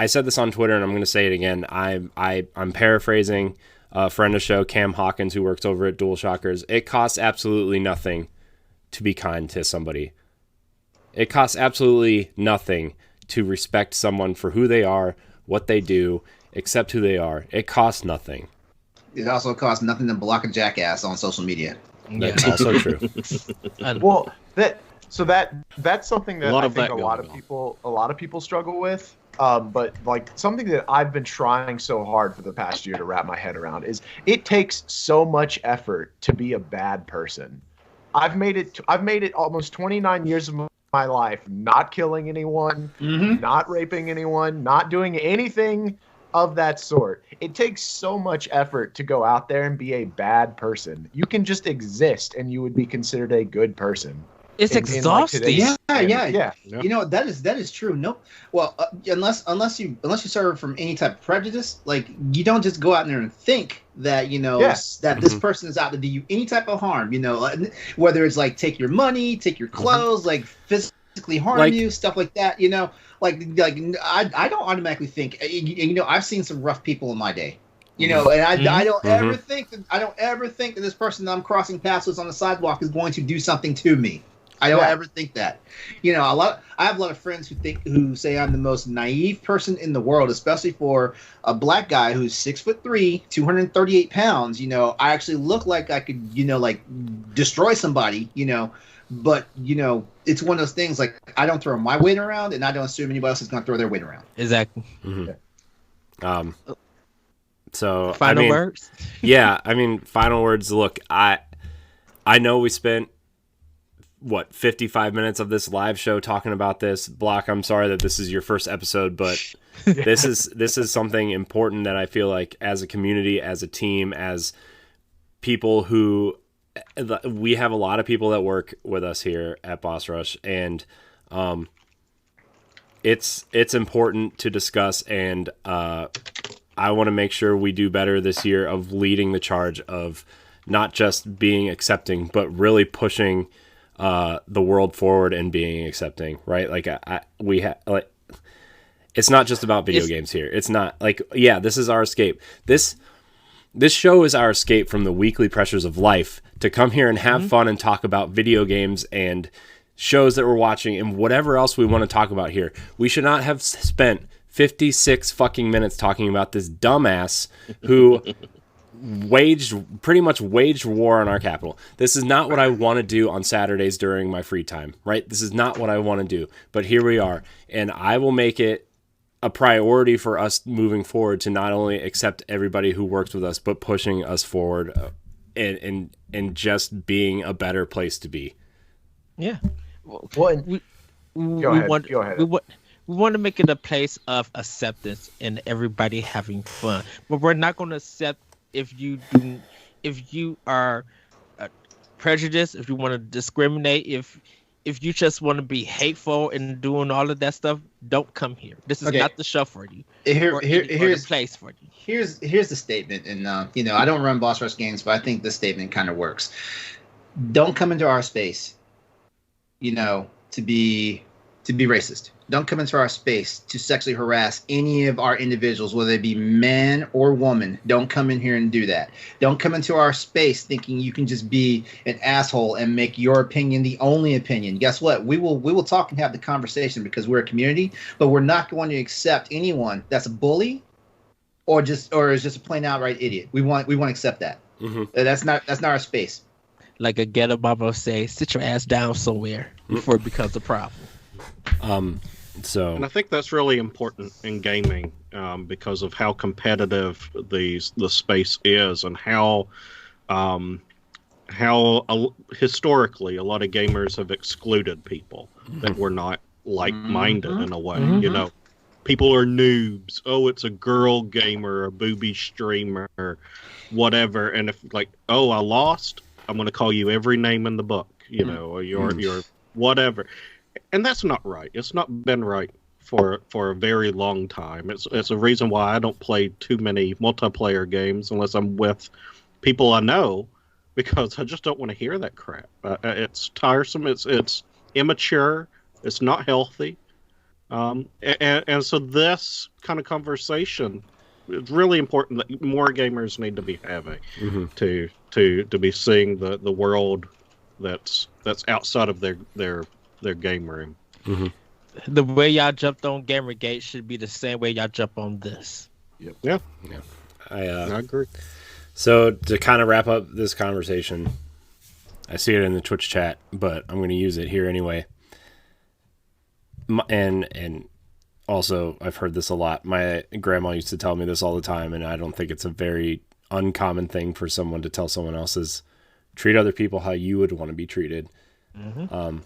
said this on Twitter, and I'm going to say it again. I'm paraphrasing a friend of the show, Cam Hawkins, who works over at DualShockers. It costs absolutely nothing to be kind to somebody. It costs absolutely nothing to respect someone for who they are, what they do, accept who they are. It costs nothing. It also costs nothing to block a jackass on social media. That's also true. Well, that's something that I think a lot of people struggle with. But like, something that I've been trying so hard for the past year to wrap my head around is it takes so much effort to be a bad person. I've made it almost 29 years of my life not killing anyone, not raping anyone, not doing anything of that sort. It takes so much effort to go out there and be a bad person. You can just exist and you would be considered a good person. It's exhausting. Yeah. That is true. No, well, unless you suffer from any type of prejudice, like, you don't just go out there and think that that this person is out to do you any type of harm. Whether it's like take your money, take your clothes, like physically harm you, stuff like that. I don't automatically think. I've seen some rough people in my day. And I don't ever think that this person that I'm crossing paths with on the sidewalk is going to do something to me. I don't ever think that. I have a lot of friends who say I'm the most naive person in the world, especially for a black guy who's 6'3", 238 pounds. I actually look like I could, destroy somebody. But it's one of those things, like, I don't throw my weight around, and I don't assume anybody else is going to throw their weight around. Exactly. So final words. Final words. Look, I know we spent 55 minutes of this live show talking about this. Block, I'm sorry that this is your first episode, but this is something important that I feel like, as a community, as a team, as people who we have a lot of people that work with us here at Boss Rush, and it's important to discuss, and I want to make sure we do better this year of leading the charge of not just being accepting, but really pushing the world forward and being accepting, right? Like, it's not just about video games here. It's not like, this is our escape. This This show is our escape from the weekly pressures of life to come here and have fun and talk about video games and shows that we're watching and whatever else we want to talk about here. We should not have spent 56 fucking minutes talking about this dumbass who pretty much waged war on our capital. This is not what I want to do on Saturdays during my free time, right? This is not what I want to do, but here we are. And I will make it a priority for us moving forward to not only accept everybody who works with us, but pushing us forward and just being a better place to be. Yeah. Well, we go ahead. We want to make it a place of acceptance and everybody having fun, but we're not going to accept if you are prejudiced, if you want to discriminate, if you just want to be hateful and doing all of that stuff. Don't come here. This is not the show for you. Here's the place for you. Here's the statement, and I don't run Boss Rush games, but I think this statement kind of works. Don't come into our space, to be racist. Don't come into our space to sexually harass any of our individuals, whether they be man or woman. Don't come in here and do that. Don't come into our space thinking you can just be an asshole and make your opinion the only opinion. Guess what? We will talk and have the conversation because we're a community, but we're not going to accept anyone that's a bully or is just a plain outright idiot. We want to accept that. Mm-hmm. That's not our space. Like a ghetto mama say, sit your ass down somewhere before it becomes a problem. And I think that's really important in gaming because of how competitive the space is and how historically a lot of gamers have excluded people that were not like-minded in a way. Mm-hmm. People are noobs. Oh, it's a girl gamer, a booby streamer, whatever. And if I lost, I'm going to call you every name in the book, or you're whatever. And that's not right. It's not been right for a very long time. It's a reason why I don't play too many multiplayer games unless I'm with people I know, because I just don't want to hear that crap. It's tiresome. It's immature. It's not healthy. And so this kind of conversation, it's really important that more gamers need to be having to be seeing the world that's outside of their game room. Mm-hmm. The way y'all jumped on Gamergate should be the same way y'all jump on this. Yep. Yeah. I agree. So to kind of wrap up this conversation, I see it in the Twitch chat, but I'm going to use it here anyway. And also, I've heard this a lot. My grandma used to tell me this all the time, and I don't think it's a very uncommon thing for someone to tell someone else is treat other people how you would want to be treated. Mm-hmm.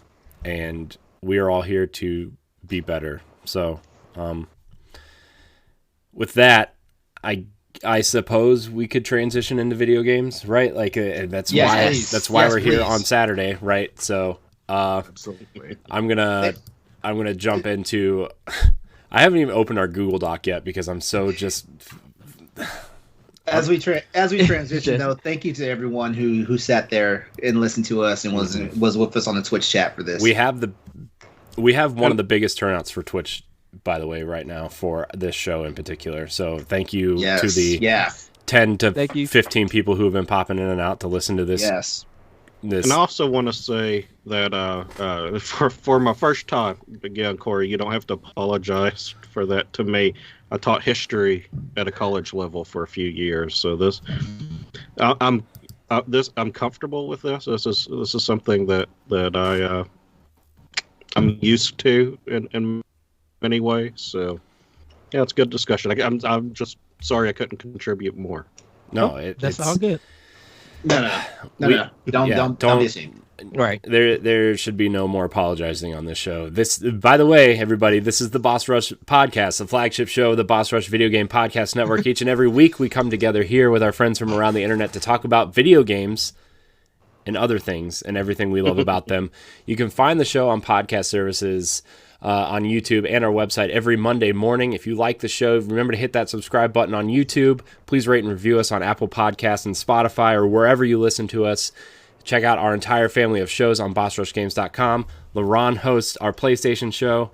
And we are all here to be better. So, with that, I suppose we could transition into video games, right? That's why we're here on Saturday, right? So, absolutely. I'm gonna jump into. I haven't even opened our Google Doc yet because I'm so just. As we transition, though, thank you to everyone who sat there and listened to us and was with us on the Twitch chat for this. We have one of the biggest turnouts for Twitch, by the way, right now for this show in particular. So thank you to the 10 to 15 people who have been popping in and out to listen to this. Yes. And I also want to say that for my first time, again, Corey, you don't have to apologize for that to me. I taught history at a college level for a few years, so I'm comfortable with this. This is something that I'm used to in many ways. So yeah, it's a good discussion. I'm just sorry I couldn't contribute more. No, that's all good. No. Don't be ashamed. Right. There should be no more apologizing on this show. This, by the way, everybody, this is the Boss Rush Podcast, the flagship show of the Boss Rush Video Game Podcast Network. Each and every week we come together here with our friends from around the internet to talk about video games and other things and everything we love about them. You can find the show on podcast services, on YouTube and our website every Monday morning. If you like the show, remember to hit that subscribe button on YouTube. Please rate and review us on Apple Podcasts and Spotify or wherever you listen to us. Check out our entire family of shows on BossRushGames.com. LeRon hosts our PlayStation show.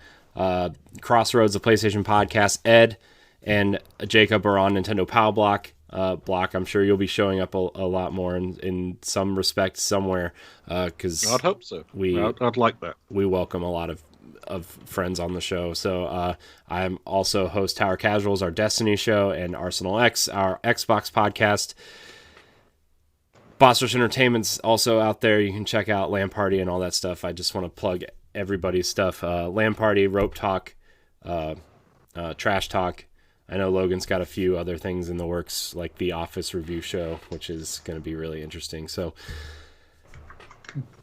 Crossroads, the PlayStation podcast. Ed and Jacob are on Nintendo Power Block. Block, I'm sure you'll be showing up a lot more in some respect somewhere, because I'd hope so. I'd like that. We welcome a lot of friends on the show. So I'm also host Tower Casuals, our Destiny show, and Arsenal X, our Xbox podcast. Boss Rush Entertainment's also out there. You can check out LAN Party and all that stuff. I just want to plug everybody's stuff. LAN Party, Rope Talk, Trash Talk. I know Logan's got a few other things in the works, like the Office Review Show, which is going to be really interesting. So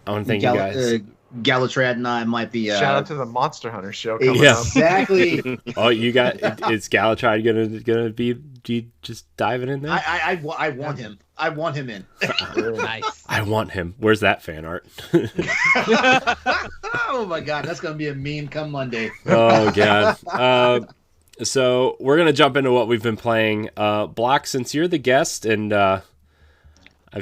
I want to thank you guys. Galatrad and I might be... Shout out to the Monster Hunter show coming up. Exactly. Oh, you got... Is Galatrad gonna be just diving in there? I want him. I want him in. Nice. I want him. Where's that fan art? Oh my god, that's gonna be a meme come Monday. Oh god. So we're gonna jump into what we've been playing. Block, since you're the guest, and I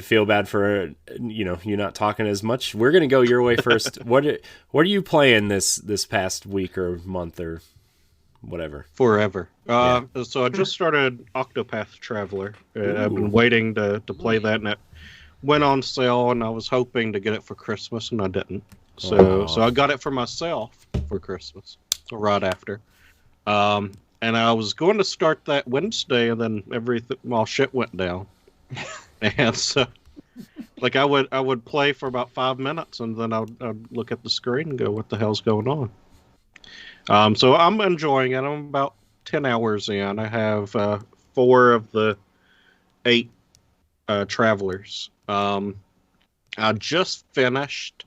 feel bad for you not talking as much. We're gonna go your way first. What are you playing this past week or month or whatever? Forever. So I just started Octopath Traveler. I've been waiting to play that, and it went on sale, and I was hoping to get it for Christmas, and I didn't. So I got it for myself for Christmas, so right after. And I was going to start that Wednesday, and then all shit went down. And so, like, I would play for about 5 minutes, and then I'd look at the screen and go, "What the hell's going on?" So I'm enjoying it. I'm about 10 hours in. I have 4 of the 8 travelers. I just finished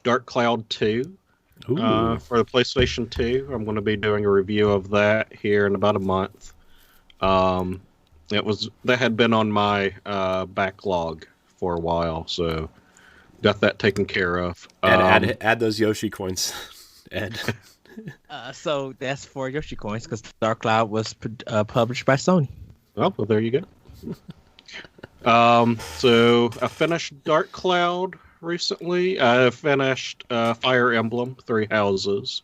Dark Cloud 2 for the PlayStation 2. I'm going to be doing a review of that here in about a month. That had been on my backlog for a while, so got that taken care of. Add those Yoshi coins, Ed. So that's 4 Yoshi coins because Dark Cloud was published by Sony. Oh, well, there you go. So I finished Dark Cloud recently. I finished Fire Emblem 3 Houses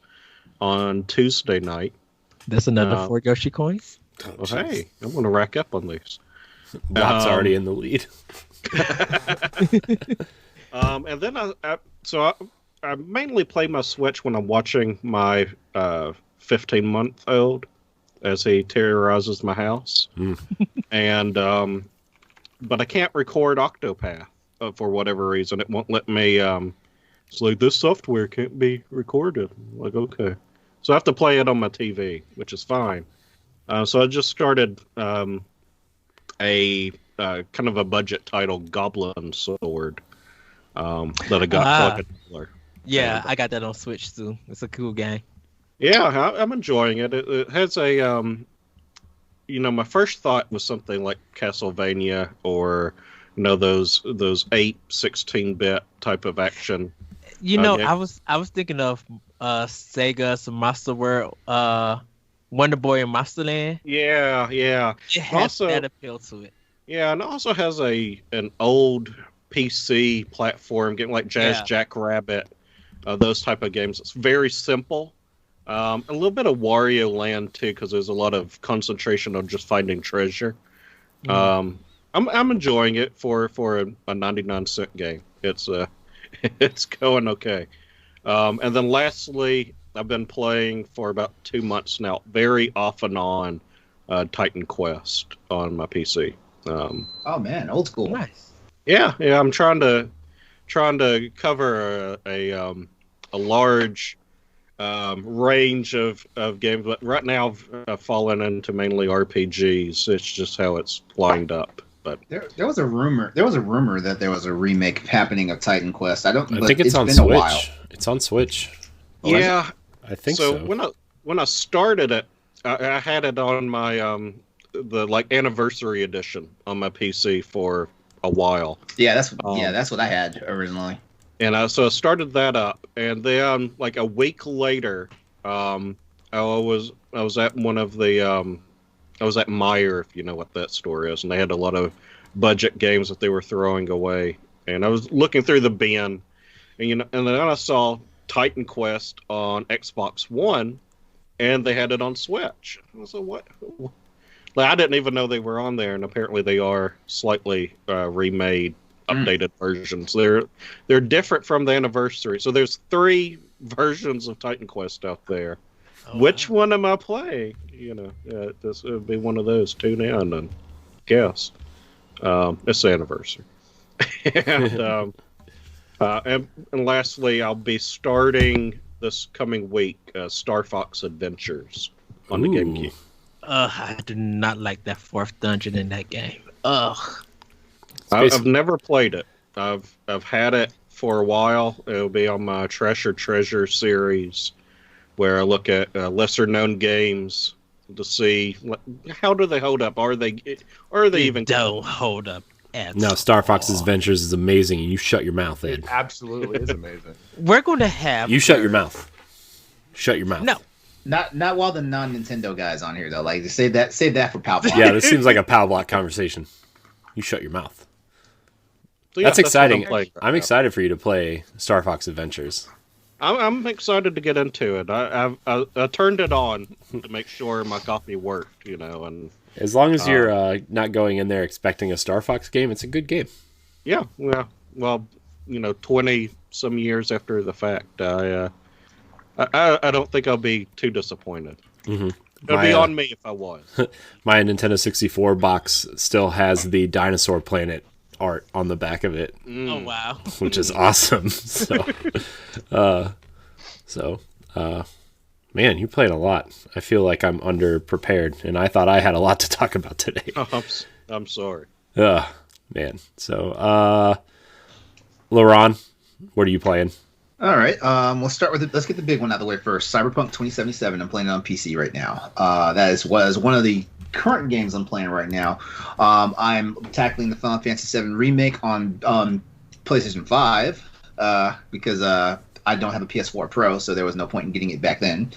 on Tuesday night. That's another 4 Yoshi coins. Well, hey, I'm going to rack up on these. Block's already in the lead. And then I mainly play my Switch when I'm watching my 15-month-old as he terrorizes my house. And but I can't record Octopath for whatever reason. It won't let me. It's like, this software can't be recorded. I'm like, okay. So I have to play it on my TV, which is fine. So I just started a kind of a budget title, Goblin Sword, that I got for $1. Yeah, I got that on Switch too. It's a cool game. Yeah, I'm enjoying it. It has a, my first thought was something like Castlevania or, those 16-bit type of action. Yeah. I was thinking of Sega's Master World, Wonder Boy and Master Land. Yeah. It has that appeal to it. Yeah, and it also has an old PC platform, getting like Jackrabbit, those type of games. It's very simple. A little bit of Wario Land too, because there's a lot of concentration on just finding treasure. I'm enjoying it for a 99-cent game. It's going okay. And then lastly, I've been playing for about 2 months now, very off and on, Titan Quest on my PC. Oh man, old school. Nice. Yeah. I'm trying to cover a large range of games, but right now I've fallen into mainly RPGs. It's just how it's lined up. But there was a rumor. That there was a remake happening of Titan Quest. I think it's on Switch. It's on Switch. Yeah, I think so. When I started it, I had it on my the anniversary edition on my PC for a while. Yeah, that's what I had originally. And so I started that up, and then like a week later, I was at one of the I was at Meyer, if you know what that store is, and they had a lot of budget games that they were throwing away. And I was looking through the bin, and then I saw Titan Quest on Xbox One, and they had it on Switch. I was like, Like, I didn't even know they were on there, and apparently they are slightly remade, updated versions. They're different from the anniversary. So there's 3 versions of Titan Quest out there. Oh, which one am I playing? This would be one of those. Tune in and guess. It's the anniversary. and lastly, I'll be starting this coming week Star Fox Adventures on the GameCube. I do not like that 4th dungeon in that game. Ugh. I've never played it. I've had it for a while. It'll be on my Treasure series, where I look at lesser known games to see how do they hold up. Are they even don't hold up? No, Star Fox's Adventures is amazing, and you shut your mouth, Ed. It absolutely is amazing. We're going to have you shut your mouth. Shut your mouth. No. Not while the non-Nintendo guys on here though. Like save that for Palblock. Yeah, this seems like a Palblock conversation. You shut your mouth. So that's exciting. I'm excited for you to play Star Fox Adventures. I'm excited to get into it. I turned it on to make sure my copy worked, and as long as you're not going in there expecting a Star Fox game, it's a good game. Yeah. Well, 20 some years after the fact, I don't think I'll be too disappointed. Mm-hmm. It'll be on me if I was. My Nintendo 64 box still has the Dinosaur Planet art on the back of it. Oh wow! Which is awesome. Man, you played a lot. I feel like I'm underprepared, and I thought I had a lot to talk about today. Oh, I'm sorry. Man. So, LeRon, what are you playing? All right. Let's start with let's get the big one out of the way first. Cyberpunk 2077. I'm playing it on PC right now. Was one of the current games I'm playing right now. I'm tackling the Final Fantasy VII remake on PlayStation 5 because I don't have a PS4 Pro, so there was no point in getting it back then.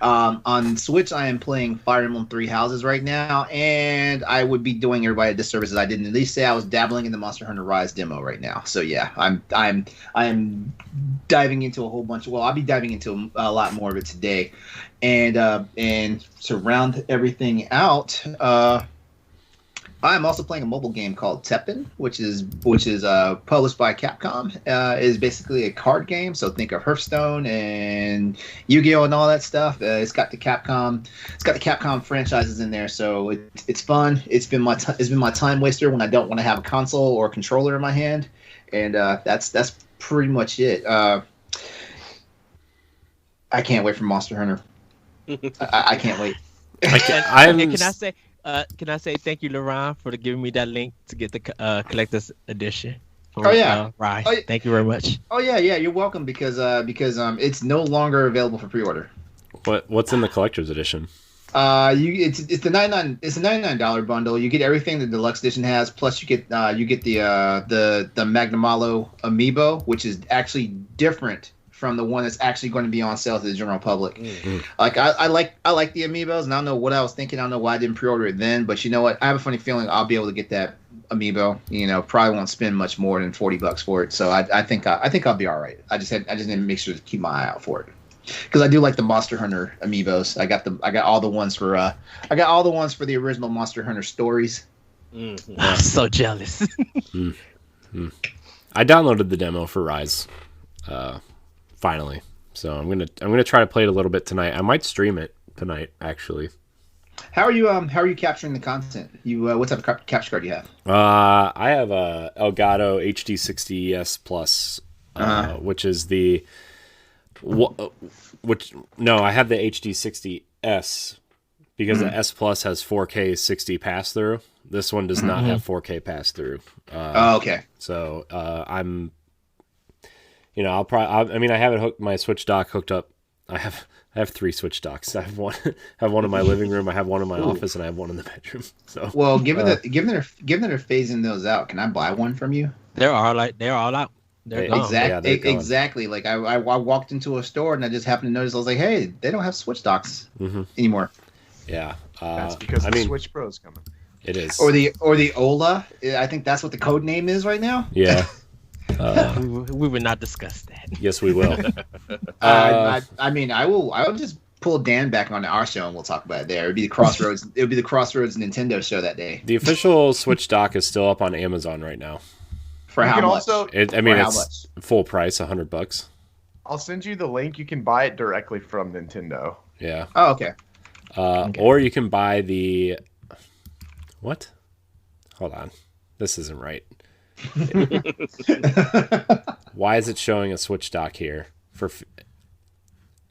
On Switch, I am playing Fire Emblem Three Houses right now, and I would be doing everybody a disservice if I didn't at least say I was dabbling in the Monster Hunter Rise demo right now. So yeah, I'm diving into a whole bunch. Well, I'll be diving into a lot more of it today, and to round everything out. I'm also playing a mobile game called Teppen, which is published by Capcom. Is basically a card game, so think of Hearthstone and Yu-Gi-Oh and all that stuff. It's got the Capcom franchises in there, so it's fun. It's been my time waster when I don't want to have a console or a controller in my hand, and that's pretty much it. I can't wait for Monster Hunter. I can't wait. Can I say thank you, LeRon, for giving me that link to get the collector's edition? Right. Thank you very much. Oh yeah, you're welcome because it's no longer available for pre-order. What's in the collector's edition? It's the $99 bundle. You get everything the deluxe edition has, plus you get the Magnamalo amiibo, which is actually different from the one that's actually going to be on sale to the general public. Mm-hmm. Like I like the amiibos, and I don't know what I was thinking. I don't know why I didn't pre-order it then, but you know what? I have a funny feeling I'll be able to get that amiibo. Probably won't spend much more than $40 for it. So I think I'll be all right. I just need to make sure to keep my eye out for it because I do like the Monster Hunter amiibos. I got all the ones for the original Monster Hunter stories. Mm-hmm. I'm so jealous. Mm-hmm. I downloaded the demo for Rise. Finally, so I'm gonna try to play it a little bit tonight. I might stream it tonight, actually. How are you capturing the content? What type of capture card do you have? I have a Elgato HD60S Plus, which is I have the HD60S because the S Plus has 4K 60 pass through. This one does not have 4K pass through. Okay. So I'm. I haven't my Switch dock hooked up. I have 3 Switch docks. I have one in my living room. I have one in my office, and I have one in the bedroom. So, well, given that they're phasing those out, can I buy one from you? They're all out. They're gone. Exactly. Yeah, exactly. Like I walked into a store and I just happened to notice. I was like, hey, they don't have Switch docks anymore. Yeah, that's because the Switch Pro is coming. It is. Or the Ola. I think that's what the code name is right now. Yeah. We would not discuss that. Yes, we will. I will just pull Dan back onto our show and we'll talk about it there. It would be the Crossroads. It would be the Crossroads Nintendo show that day. The official Switch dock is still up on Amazon right now. For how much? It's full price, $100. I'll send you the link. You can buy it directly from Nintendo. Yeah. Oh, okay. Or you can buy the... What? Hold on. This isn't right. Why is it showing a Switch dock here?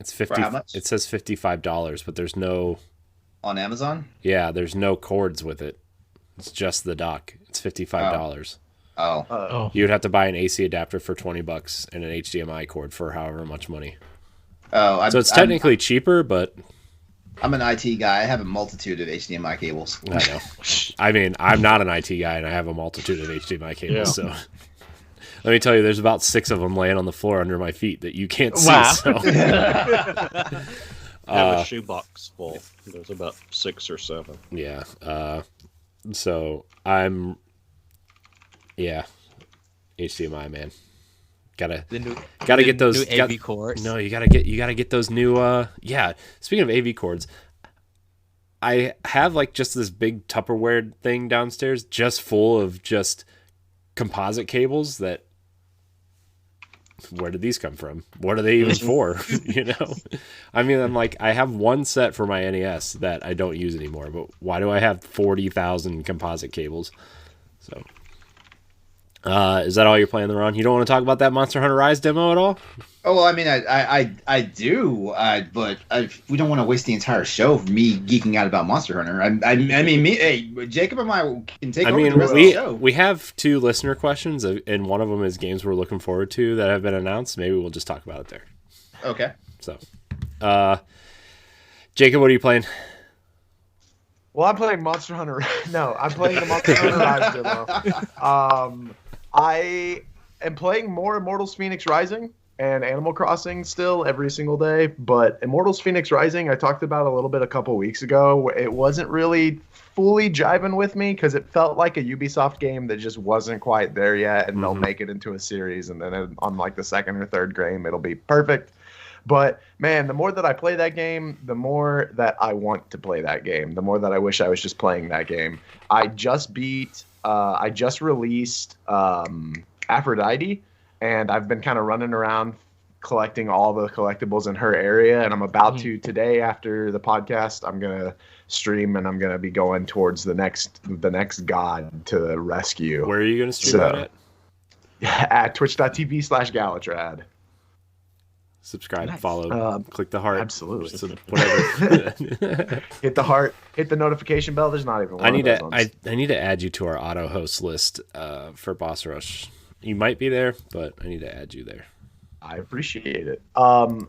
It's 50. For how much? It says $55, but there's no... On Amazon? Yeah, there's no cords with it. It's just the dock. It's $55. Oh. You would have to buy an AC adapter for $20 and an HDMI cord for however much money. Oh, So it's technically cheaper, but I'm an IT guy. I have a multitude of HDMI cables. I know. I mean, I'm not an IT guy, and I have a multitude of HDMI cables. So let me tell you, there's about 6 of them laying on the floor under my feet that you can't see. Wow. So. I have a shoebox full. There's about 6 or 7. Yeah. So I'm. Yeah. HDMI, man. Gotta get those new AV cords. No, you gotta get those new. Yeah. Speaking of AV cords, I have like just this big Tupperware thing downstairs, just full of just composite cables. That where did these come from? What are they even for? You know, I mean, I'm like, I have one set for my NES that I don't use anymore, but why do I have 40,000 composite cables? So. Is that all you're playing, LeRon? You don't want to talk about that Monster Hunter Rise demo at all? Oh, well, I mean, I do, but we don't want to waste the entire show of me geeking out about Monster Hunter. I mean, Jacob and I can take over the rest of the show. We have 2 listener questions, and one of them is games we're looking forward to that have been announced. Maybe we'll just talk about it there. Okay. So, Jacob, what are you playing? Well, I'm playing Monster Hunter. No, I'm playing the Monster Hunter Rise demo. I am playing more Immortals Phoenix Rising and Animal Crossing still every single day, but Immortals Phoenix Rising I talked about a little bit a couple weeks ago. It wasn't really fully jiving with me because it felt like a Ubisoft game that just wasn't quite there yet, and they'll make it into a series, and then on like the 2nd or 3rd game it'll be perfect. But man, the more that I play that game, the more that I want to play that game, the more that I wish I was just playing that game. I just released Aphrodite, and I've been kind of running around collecting all the collectibles in her area, and I'm about to today after the podcast. I'm gonna stream, and I'm gonna be going towards the next god to rescue. Where are you gonna stream that at? At twitch.tv/Galatrad. Subscribe, follow, click the heart. Absolutely. Whatever. Hit the heart, hit the notification bell. There's not even one I need to add you to our auto host list for Boss Rush. You might be there, but I need to add you there. I appreciate it. And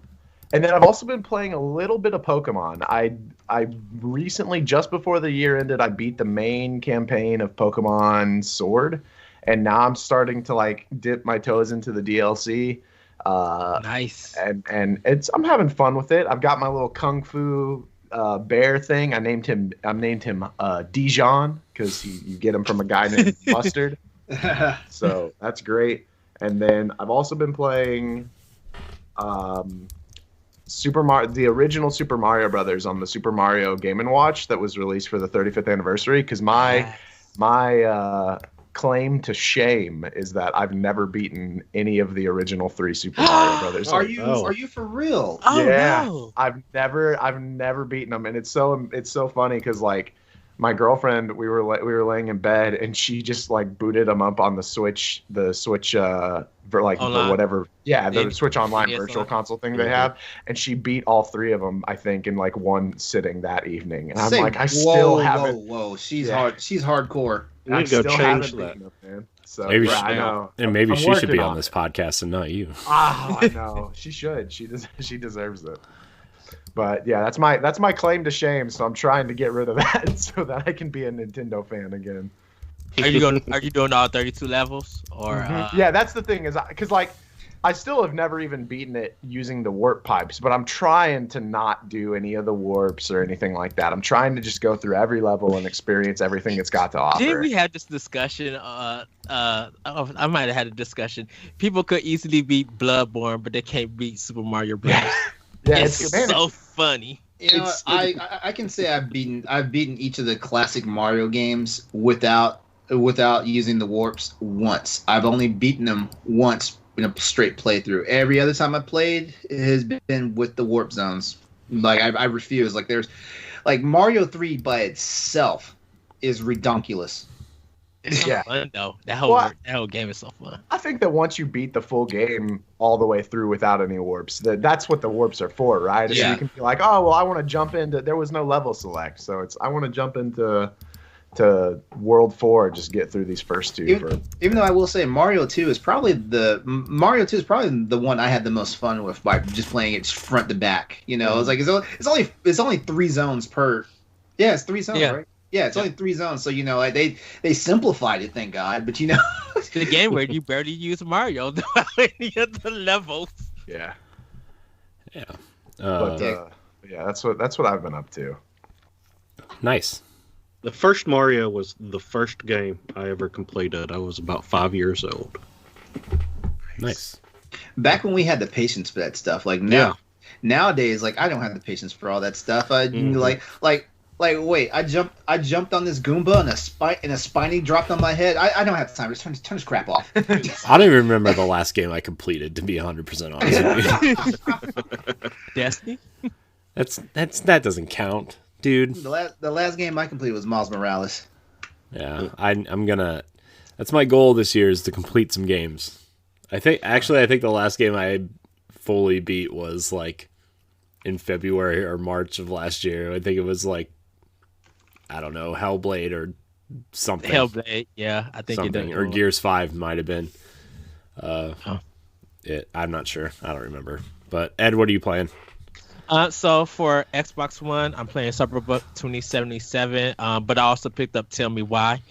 then I've also been playing a little bit of Pokemon. I recently, just before the year ended, I beat the main campaign of Pokemon Sword, and now I'm starting to like dip my toes into the DLC. Nice. And I'm having fun with it. I've got my little kung fu bear thing. I named him Dijon because you get him from a guy named Mustard. So that's great. And then I've also been playing Super Mario, the original Super Mario Brothers on the Super Mario Game & Watch that was released for the 35th anniversary. Because my claim to shame is that I've never beaten any of the original 3 Super Mario Brothers. Are you for real? Oh, yeah, no. I've never beaten them, and it's so funny because like my girlfriend, we were laying in bed, and she just like booted them up on the Switch for like Online. whatever, the Switch Online PS virtual Online. console thing they have, and she beat all 3 of them, I think, in like one sitting that evening. And I'm like, I still haven't. Whoa, she's hard. She's hardcore. We need to go change that. Beaten them, man. So Maybe I know. And maybe I'm she should be working on on this it. podcast and not you. I know. She should. She deserves it. But yeah, that's my claim to shame. So I'm trying to get rid of that so that I can be a Nintendo fan again. Are you doing all 32 levels or? Yeah, that's the thing is because like I still have never even beaten it using the warp pipes, but I'm trying to not do any of the warps or anything like that. I'm trying to just go through every level and experience everything it's got to offer. Didn't we have this discussion? I might have had a discussion. People could easily beat Bloodborne, but they can't beat Super Mario Bros. Yeah, it's so funny. You know, I can say I've beaten each of the classic Mario games without using the warps once. I've only beaten them once in a straight playthrough. Every other time I played it has been with the warp zones. Like I refuse. Like there's like Mario 3 by itself is redonkulous. It's Yeah. fun though. That whole game is so fun. I think that once you beat the full game all the way through without any warps, that's what the warps are for, right? Yeah. So you can be like, oh well, I want to jump into. There was no level select, so I want to jump into World 4, just get through these first two. Even though I will say Mario 2 is probably the one I had the most fun with by just playing it front to back. You know, it's like it's only 3 zones per. Yeah, it's 3 zones, right? Yeah, it's only 3 zones, so you know, like they simplified it, thank God. But you know, it's the game where you barely use Mario throughout any of the levels. Yeah. Yeah. Yeah, that's what I've been up to. Nice. The first Mario was the first game I ever completed. I was about 5 years old. Nice. Back when we had the patience for that stuff, like nowadays, like I don't have the patience for all that stuff. Like, wait, I jumped on this Goomba and a spiny dropped on my head. I don't have time. Just turn this crap off. I don't even remember the last game I completed, to be 100% honest with you. Destiny? That doesn't count, dude. The last game I completed was Miles Morales. Yeah, I'm gonna. That's my goal this year, is to complete some games. I think the last game I fully beat was like in February or March of last year. I think it was like, I don't know, Hellblade or something. Hellblade, yeah, I think something, or Gears 5 might have been. I'm not sure. I don't remember. But Ed, what are you playing? So for Xbox One, I'm playing Cyberpunk 2077, but I also picked up Tell Me Why,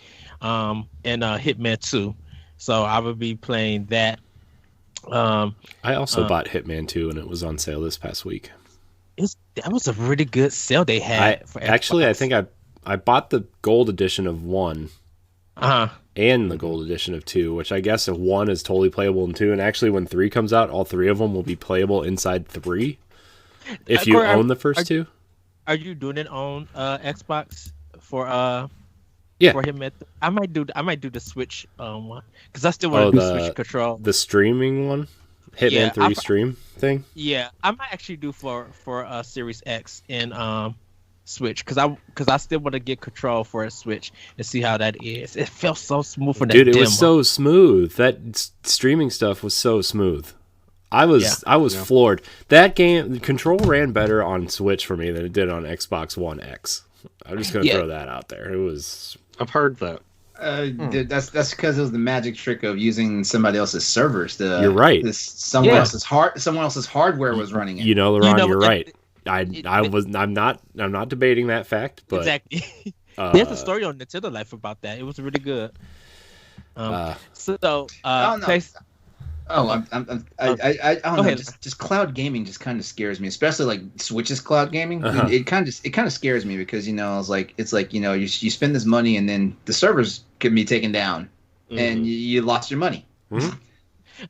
and Hitman 2. So I will be playing that. I also bought Hitman 2, and it was on sale this past week. That was a really good sale they had for Xbox. Actually, I think I bought the gold edition of 1 and the gold edition of 2, which I guess if 1 is totally playable in 2, and actually when 3 comes out, all 3 of them will be playable inside 3 if you own the first 2. Are you doing it on Xbox for yeah. for Hitman? I might do the Switch one, because I still want to do Switch control. The streaming one? Hitman 3 stream thing? Yeah, I might actually do for Series X and Switch, because I still want to get control for a Switch and see how that is. It felt so smooth for that Dude, it demo. was so smooth. That streaming stuff was so smooth. I was floored. That game, the control ran better on Switch for me than it did on Xbox One X. I'm just going to throw that out there. It was. I've heard that. Dude, that's because it was the magic trick of using somebody else's servers. You're right. Someone else's hardware was running it. You know, LeRon, you're right. I'm not debating that fact, but exactly. There's a story on Nintendo Life about that. It was really good. I don't know. Just cloud gaming just kind of scares me, especially like Switch's cloud gaming. It kind of scares me because it's like you know you spend this money and then the servers can be taken down, and you lost your money. Mm-hmm.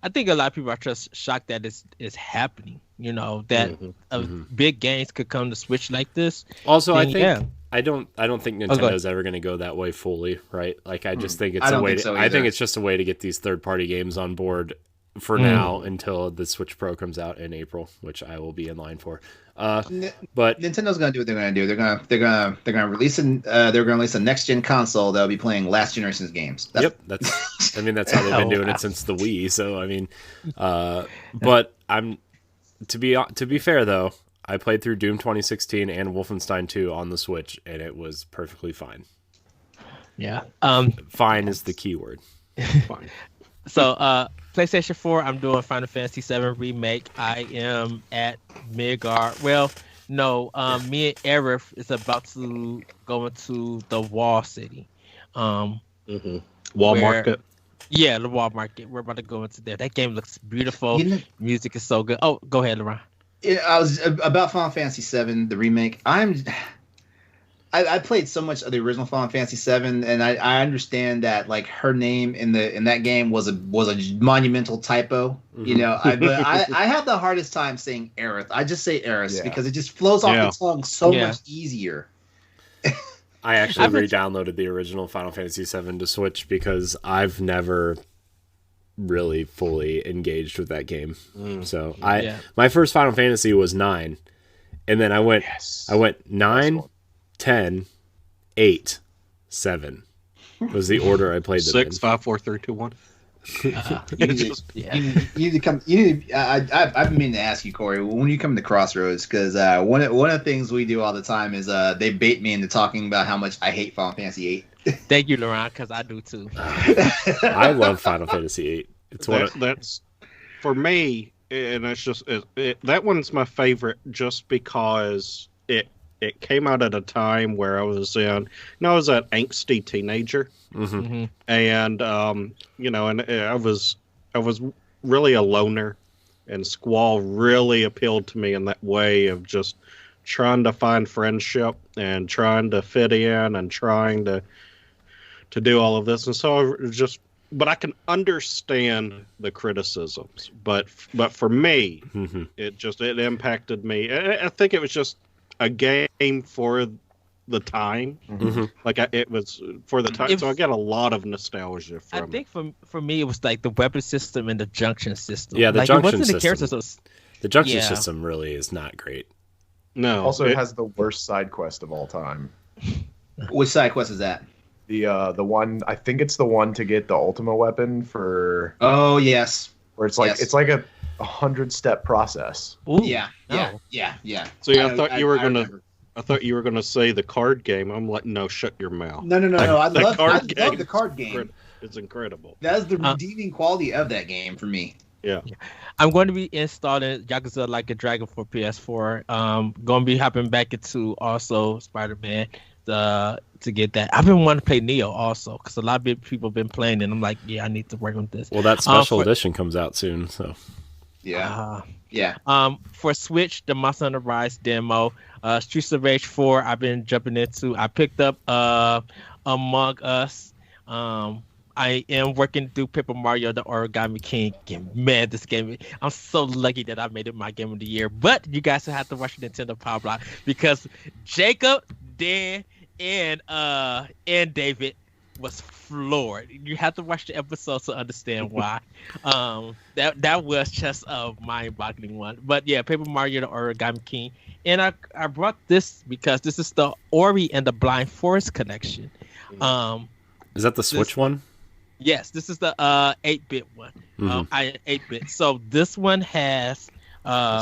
I think a lot of people are just shocked that it's happening. You know that big games could come to Switch like this. Also, I think I don't think Nintendo's ever going to go that way fully, right? Like I just think it's I think it's just a way to get these third-party games on board for now until the Switch Pro comes out in April, which I will be in line for. But Nintendo's going to do what they're going to do. They're going to release a next gen console that'll be playing last generation's games. That's how they've been doing it since the Wii. So I mean, but to be fair though, I played through Doom 2016 and Wolfenstein 2 on the Switch, and it was perfectly fine. Yeah. Fine is the key word. Fine. So, PlayStation 4, I'm doing Final Fantasy 7 Remake. I am at Midgard. Well, no, me and Aerith is about to go into the Wall City. Wall Market. Yeah, the Wall Market. We're about to go into there. That game looks beautiful. Music is so good. Oh, go ahead, LeRon. I was about Final Fantasy 7, the remake. I played so much of the original Final Fantasy VII, and I understand that like her name in that game was a monumental typo. You know, but I have the hardest time saying Aerith. I just say Aerith because it just flows off the tongue so much easier. I actually re-downloaded the original Final Fantasy VII to Switch because I've never really fully engaged with that game. So my first Final Fantasy was 9, and then I went 9, 10, 8, 7 was the order I played them 6, 5, 4, 3, 2, 1. You need to come. I've been meaning to ask you, Corey, when you come to Crossroads, because one of the things we do all the time is they bait me into talking about how much I hate Final Fantasy VIII. Thank you, LeRon, because I do too. I love Final Fantasy VIII. It's that's for me, and it's just that one's my favorite just because it came out at a time where I was I was that angsty teenager, and and I was really a loner, and Squall really appealed to me in that way of just trying to find friendship and trying to fit in and trying to do all of this, and so but I can understand the criticisms, but for me, it impacted me. I think it was just a game for the time, like it was for the time. So I get a lot of nostalgia from. I think for me, it was like the weapon system and the junction system. Yeah, the junction system. The junction system really is not great. No. Also, it has the worst side quest of all time. Which side quest is that? The one, I think it's the one to get the Ultima weapon for. Oh yes. Where it's like it's like a 100-step process. Ooh, yeah. So I thought you were gonna say the card game. I'm like, no, shut your mouth. No. I love the card game. It's incredible. That's the redeeming quality of that game for me. Yeah. I'm going to be installing Yakuza Like a Dragon for PS4. Going to be hopping back into also Spider-Man to get that. I've been wanting to play Neo also because a lot of people have been playing, and I'm like, yeah, I need to work on this. Well, that special edition comes out soon, so. Yeah. For Switch, the Monster Hunter Rise demo, Streets of Rage 4, I've been jumping into. I picked up Among Us. I am working through Paper Mario, the Origami King. And man, this game, I'm so lucky that I made it my game of the year. But you guys will have to watch Nintendo Power Block because Jacob, Dan, and David was floored. You have to watch the episode to understand why. That was just a mind-boggling one. But yeah, Paper Mario, the Origami King. And I brought this because this is the Ori and the Blind Forest collection. Is that the Switch one? Yes, this is the 8-bit one. 8-bit. So this one has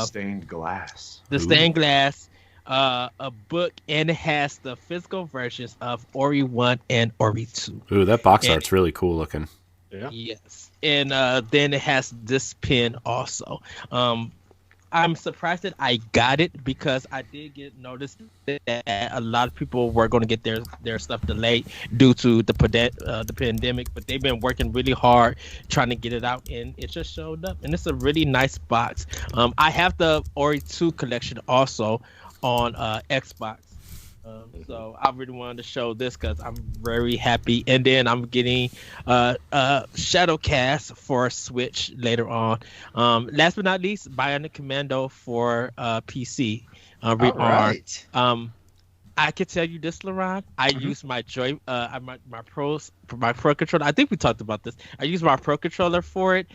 stained glass. The stained glass, a book, and it has the physical versions of Ori 1 and Ori 2. Ooh, that box art's really cool looking. Yeah. Yes. And then it has this pin also. I'm surprised that I got it because I did get noticed that a lot of people were going to get their stuff delayed due to the pandemic, but they've been working really hard trying to get it out, and it just showed up. And it's a really nice box. I have the Ori 2 collection also on Xbox. So I really wanted to show this because I'm very happy. And then I'm getting Shadowcast for Switch later on. Last but not least, Bionic Commando for PC. Right. I can tell you this, LeRon. I use my my Pro controller. I think we talked about this. I use my Pro controller for it.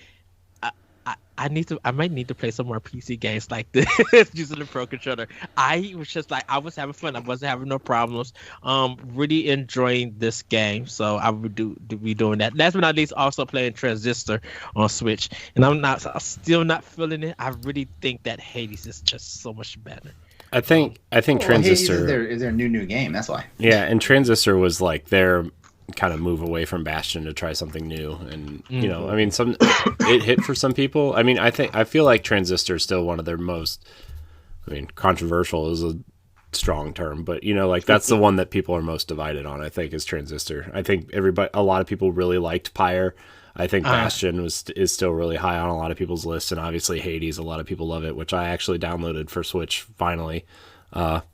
I might need to play some more PC games like this using the Pro controller. I was having fun. I wasn't having no problems. Really enjoying this game. So I would be doing that. Last but not least, also playing Transistor on Switch. And I'm still not feeling it. I really think that Hades is just so much better. I think Transistor is their new game. That's why. Yeah, and Transistor was like their kind of move away from Bastion to try something new, and you know, I mean, it hit for some people. I mean, I feel like Transistor is still one of their most, I mean, controversial is a strong term, but you know, like that's the one that people are most divided on. I think is Transistor. I think a lot of people really liked Pyre. I think Bastion is still really high on a lot of people's lists, and obviously Hades, a lot of people love it, which I actually downloaded for Switch finally. But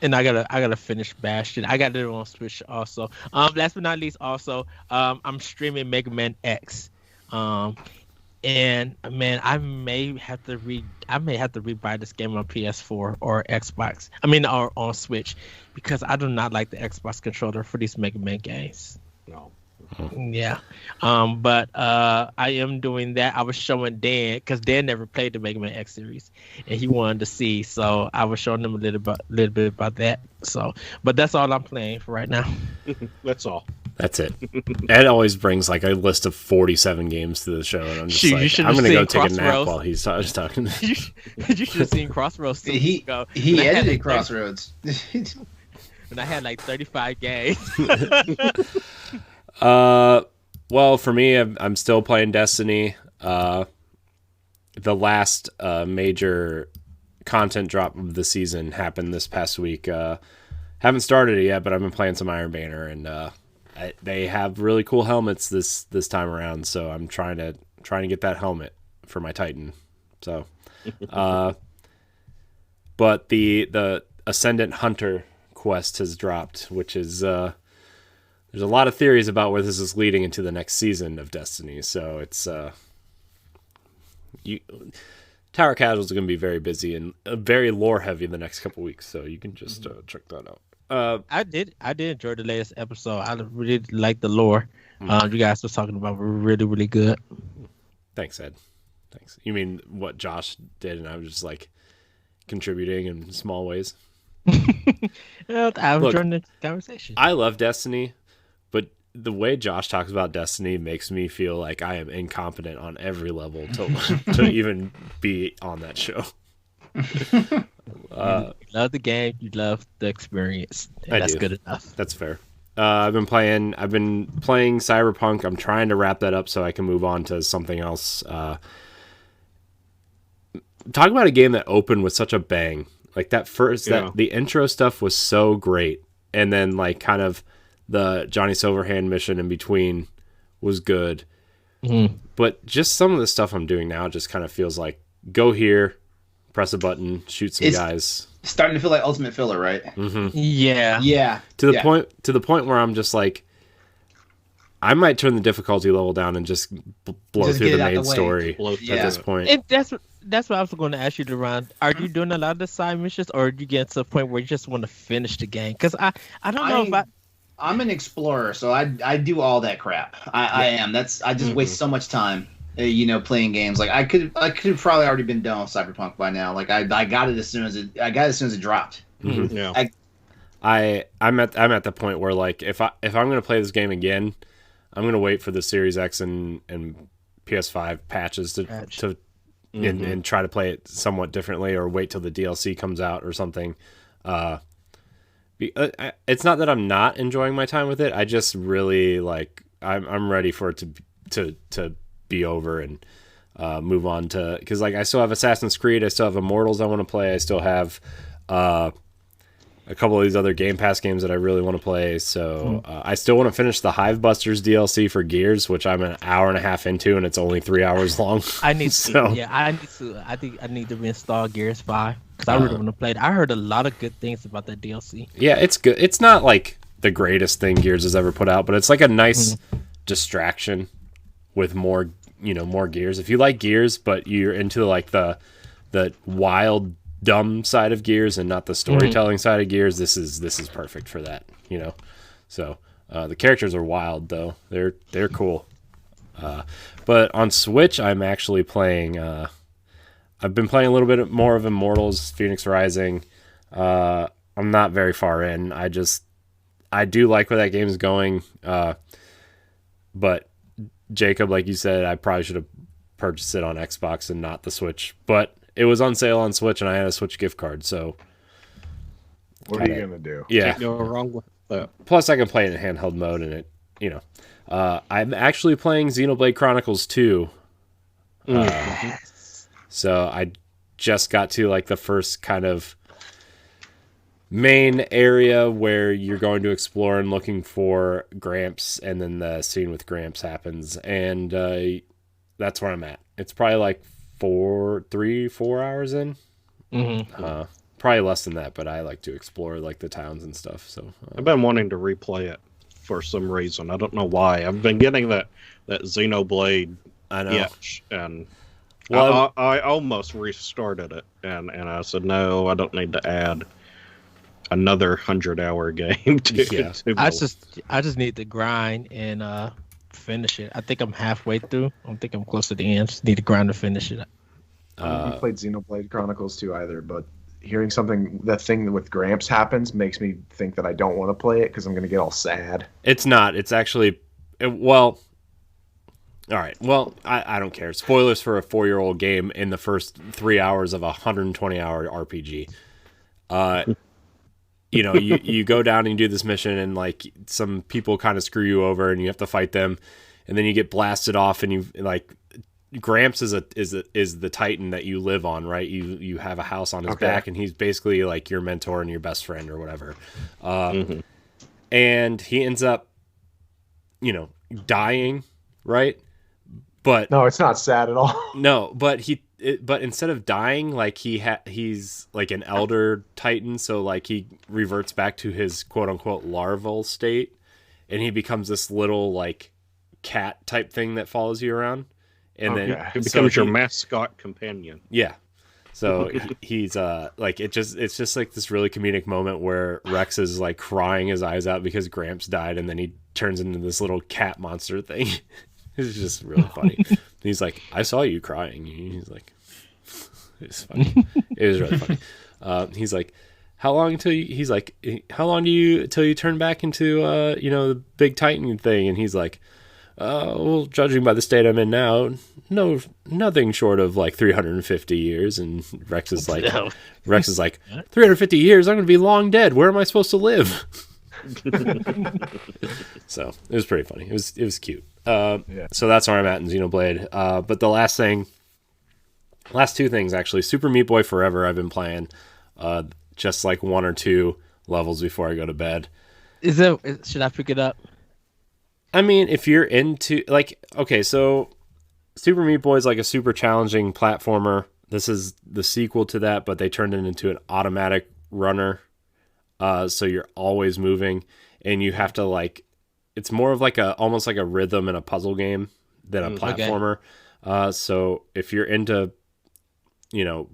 And I gotta finish Bastion. I got it on Switch also. Last but not least, also, I'm streaming Mega Man X. And man, I may have to rebuy this game on PS4 or Xbox. I mean, or on Switch, because I do not like the Xbox controller for these Mega Man games. No. Yeah. But I am doing that. I was showing Dan, because Dan never played the Mega Man X series, and he wanted to see. So I was showing him a little bit about that. So, but that's all I'm playing for right now. That's all. That's it. Ed always brings like a list of 47 games to the show, and I'm just like, I'm gonna go take a nap while he's talking. You should have seen Crossroads. He edited Crossroads. And I had like 35 games. Well, for me, I'm still playing Destiny. The last major content drop of the season happened this past week. Haven't started it yet, but I've been playing some Iron Banner, and they have really cool helmets this time around. So I'm trying to get that helmet for my Titan. So, but the Ascendant Hunter quest has dropped, which is there's a lot of theories about where this is leading into the next season of Destiny. So it's Tower Casuals are going to be very busy and very lore heavy the next couple weeks. So you can just check that out. I did enjoy the latest episode. I really liked the lore. You guys were talking about were really, really good. Thanks, Ed. Thanks. You mean what Josh did, and I was just like contributing in small ways. Well, I was enjoying the conversation. I love Destiny, but the way Josh talks about Destiny makes me feel like I am incompetent on every level to even be on that show. You love the game, you love the experience. That's good enough. That's fair. I've been playing Cyberpunk. I'm trying to wrap that up so I can move on to something else. Talk about a game that opened with such a bang. Like that the intro stuff was so great, and then like kind of the Johnny Silverhand mission in between was good. Mm-hmm. But just some of the stuff I'm doing now just kind of feels like go here, press a button, shoot some guys. Starting to feel like ultimate filler, right? Mm-hmm. Yeah. To the point where I'm just like, I might turn the difficulty level down and just blow through the main story at this point. And that's what I was going to ask you, LeRon. Are you doing a lot of the side missions, or do you get to a point where you just want to finish the game? Because I don't know if I'm an explorer, so I do all that crap. I am. I just waste so much time, playing games. Like I could have probably already been done with Cyberpunk by now. Like I got it as soon as it dropped. Mm-hmm. Yeah. I'm at the point where like if I'm gonna play this game again, I'm gonna wait for the Series X and PS5 patches to and try to play it somewhat differently, or wait till the DLC comes out or something. It's not that I'm not enjoying my time with it. I just really like I'm ready for it to be over and move on to, because like I still have Assassin's Creed, I still have Immortals I want to play, I still have a couple of these other Game Pass games that I really want to play. So I still want to finish the Hive Busters DLC for Gears, which I'm an hour and a half into, and it's only 3 hours long. I need to. I think I need to reinstall Gears 5 because I really want to play it. I heard a lot of good things about that DLC. Yeah, it's good. It's not like the greatest thing Gears has ever put out, but it's like a nice distraction with more Gears. If you like Gears, but you're into like the wild, dumb side of Gears and not the storytelling side of Gears, this is perfect for that. So the characters are wild though. They're cool. But on Switch, I'm actually playing. I've been playing a little bit more of Immortals, Phoenix Rising. I'm not very far in. I do like where that game is going. But Jacob, like you said, I probably should have purchased it on Xbox and not the Switch. But it was on sale on Switch, and I had a Switch gift card. So what are you gonna do? Yeah, can't go wrong with that. Plus, I can play it in handheld mode, and it, I'm actually playing Xenoblade Chronicles 2. So I just got to like the first kind of main area where you're going to explore and looking for Gramps, and then the scene with Gramps happens, and that's where I'm at. It's probably like 4 hours in. Probably less than that, but I like to explore like the towns and stuff. So I've been wanting to replay it for some reason. I don't know why. I've been getting that Xenoblade I know. itch, and I almost restarted it, and I said no, I don't need to add another 100-hour game to I just need to grind and finish it. I think I'm halfway through. I think I'm close to the end. Just need to grind to finish it. I haven't played Xenoblade Chronicles 2 either, but hearing that thing with Gramps happens makes me think that I don't want to play it because I'm going to get all sad. It's not. It's actually, well, all right. Well, I don't care. Spoilers for a 4-year-old game in the first 3 hours of a 120-hour RPG. You go down and you do this mission, and like some people kind of screw you over, and you have to fight them, and then you get blasted off, and you like. Gramps is the Titan that you live on, right? You have a house on his back, and he's basically like your mentor and your best friend or whatever. And he ends up, dying, right? But no, it's not sad at all. No, but but instead of dying, like he's like an elder Titan, so like he reverts back to his quote unquote larval state, and he becomes this little like cat type thing that follows you around. And then it becomes your mascot companion. Yeah. So he's like it's just like this really comedic moment where Rex is like crying his eyes out because Gramps died, and then he turns into this little cat monster thing. It's just really funny. He's like, I saw you crying. He's like, it's funny. It was really funny. He's like, how long until you turn back into the big Titan thing? And he's like, well, judging by the state I'm in now, nothing short of like 350 years. And Rex is like, 350 years? I'm going to be long dead. Where am I supposed to live? So it was pretty funny. It was cute. So that's where I'm at in Xenoblade. But the last two things actually, Super Meat Boy Forever. I've been playing just like 1 or 2 levels before I go to bed. Should I pick it up? I mean, if you're into so Super Meat Boy is like a super challenging platformer. This is the sequel to that, but they turned it into an automatic runner. So you're always moving, and you have to it's more of almost like a rhythm and a puzzle game than a platformer. Okay. So if you're into,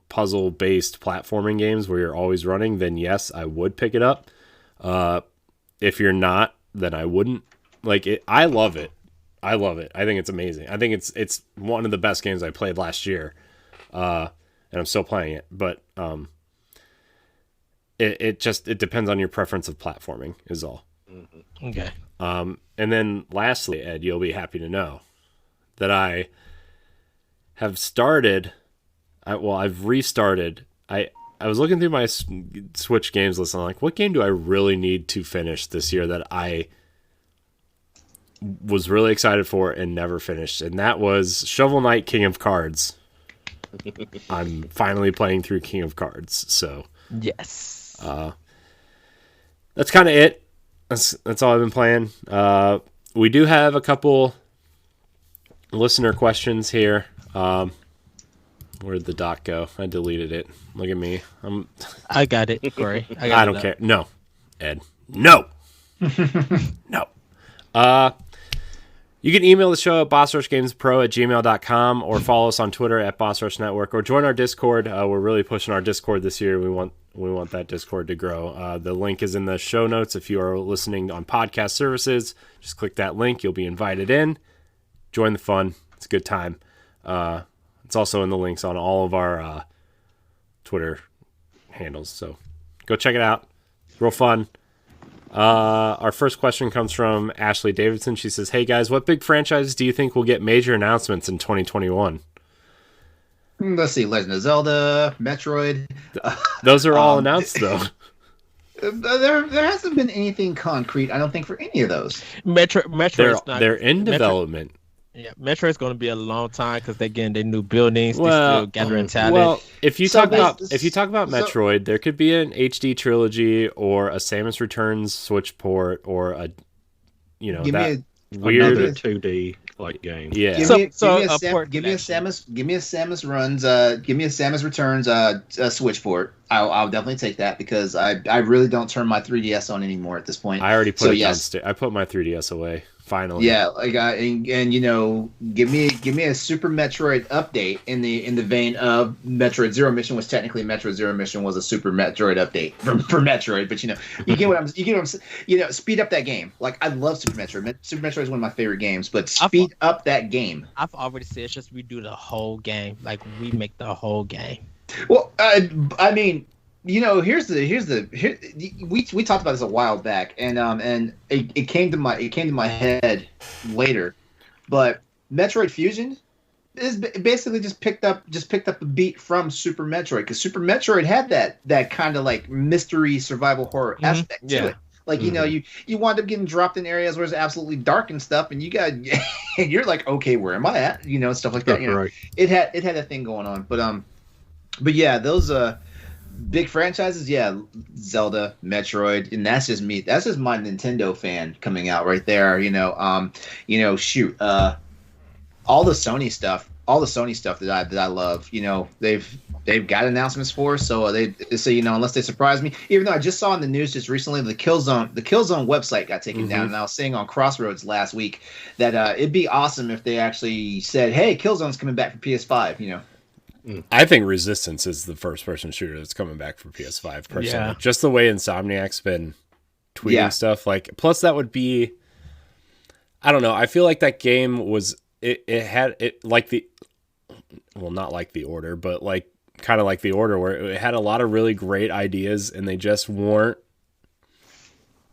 puzzle based platforming games where you're always running, then yes, I would pick it up. If you're not, then I wouldn't. I love it. I think it's amazing. I think it's one of the best games I played last year. And I'm still playing it, but it depends on your preference of platforming is all. Mm-hmm. Okay. And then lastly, Ed, you'll be happy to know that I have started. I've restarted. I was looking through my Switch games list, and I'm like, what game do I really need to finish this year that I was really excited for and never finished? And that was Shovel Knight King of Cards. I'm finally playing through King of Cards, so yes. That's kind of it. That's all I've been playing. We do have a couple listener questions here. Where'd the doc go? I deleted it. Look at me. I got it, Corey. I don't care. No, Ed. No. No. You can email the show at bossrushgamespro@gmail.com or follow us on Twitter at bossrushnetwork or join our Discord. We're really pushing our Discord this year. We want that Discord to grow. The link is in the show notes. If you are listening on podcast services, just click that link. You'll be invited in. Join the fun. It's a good time. It's also in the links on all of our Twitter handles. So go check it out. Real fun. Our first question comes from Ashley Davidson. She says, hey guys, what big franchises do you think will get major announcements in 2021? Let's see, Legend of Zelda, Metroid. Those are all announced though. There hasn't been anything concrete, I don't think, for any of those. They're in development. Yeah, Metroid's going to be a long time because they're getting their new buildings. They're still gathering talent. Well, if you talk about Metroid, there could be an HD trilogy or a Samus Returns Switch port or a weird 2D like game. Yeah. Give me a Samus Returns Switch port. I'll definitely take that because I really don't turn my 3DS on anymore at this point. I already put it downstairs. I put my 3DS away. Finally. Yeah, like and you know, give me a Super Metroid update in the vein of Metroid Zero Mission, which technically Metroid Zero Mission was a Super Metroid update for Metroid, but you get what I'm speed up that game. Like I love Super Metroid. Super Metroid is one of my favorite games, but speed up that game. I've already said it's just redo the whole game. Like we make the whole game. Well, I mean, you know, we talked about this a while back, and it came to my head later, but Metroid Fusion is basically just picked up a beat from Super Metroid, because Super Metroid had that kind of like mystery survival horror aspect to it. Like, you know, you wind up getting dropped in areas where it's absolutely dark and stuff, and you're like, okay, where am I at? You know, stuff like that. You know, right. It had that thing going on, but yeah, those big franchises, yeah, Zelda, Metroid, and that's just me. That's just my Nintendo fan coming out right there. Shoot, all the Sony stuff that I love. You know, they've got announcements for, so unless they surprise me. Even though I just saw in the news just recently the Killzone website got taken down, and I was saying on Crossroads last week that it'd be awesome if they actually said, "Hey, Killzone's coming back for PS5." You know. I think Resistance is the first-person shooter that's coming back for PS5. Personally, just the way Insomniac's been tweeting stuff. Like, plus that would be, I don't know. I feel like that game was it had like not like The Order, but like kind of like The Order, where it had a lot of really great ideas, and they just weren't.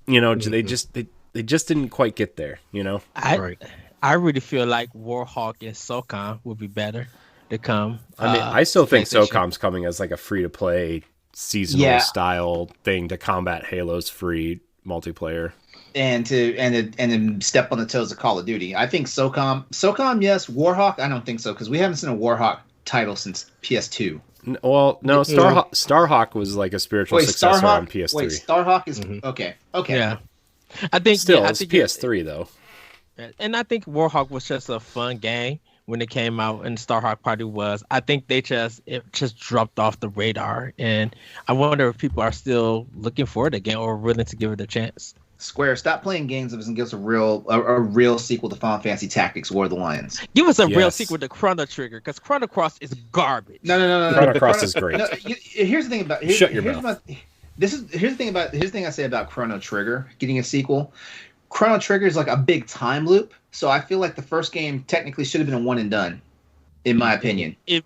You know, they just didn't quite get there. You know, I really feel like Warhawk and SOCOM would be better to come. I mean, I still think SOCOM's coming as like a free-to-play seasonal style thing to combat Halo's free multiplayer, and to step on the toes of Call of Duty. I think SOCOM, yes. Warhawk, I don't think so, because we haven't seen a Warhawk title since PS2. Well, no, Starhawk was like a spiritual successor on PS3. Wait, Starhawk is okay. Yeah, I think it's PS3 though, and I think Warhawk was just a fun game when it came out, and Starhawk probably was. I think it just dropped off the radar, and I wonder if people are still looking for it again or willing to give it a chance. Square, stop playing games that doesn't give us a real sequel to Final Fantasy Tactics: War of the Lions. Give us a real sequel to Chrono Trigger, because Chrono Cross is garbage. No. Chrono Cross is great. No, here's the thing about shut your mouth. Here's the thing I say about Chrono Trigger getting a sequel. Chrono Trigger is like a big time loop, so I feel like the first game technically should have been a one and done, in my opinion. In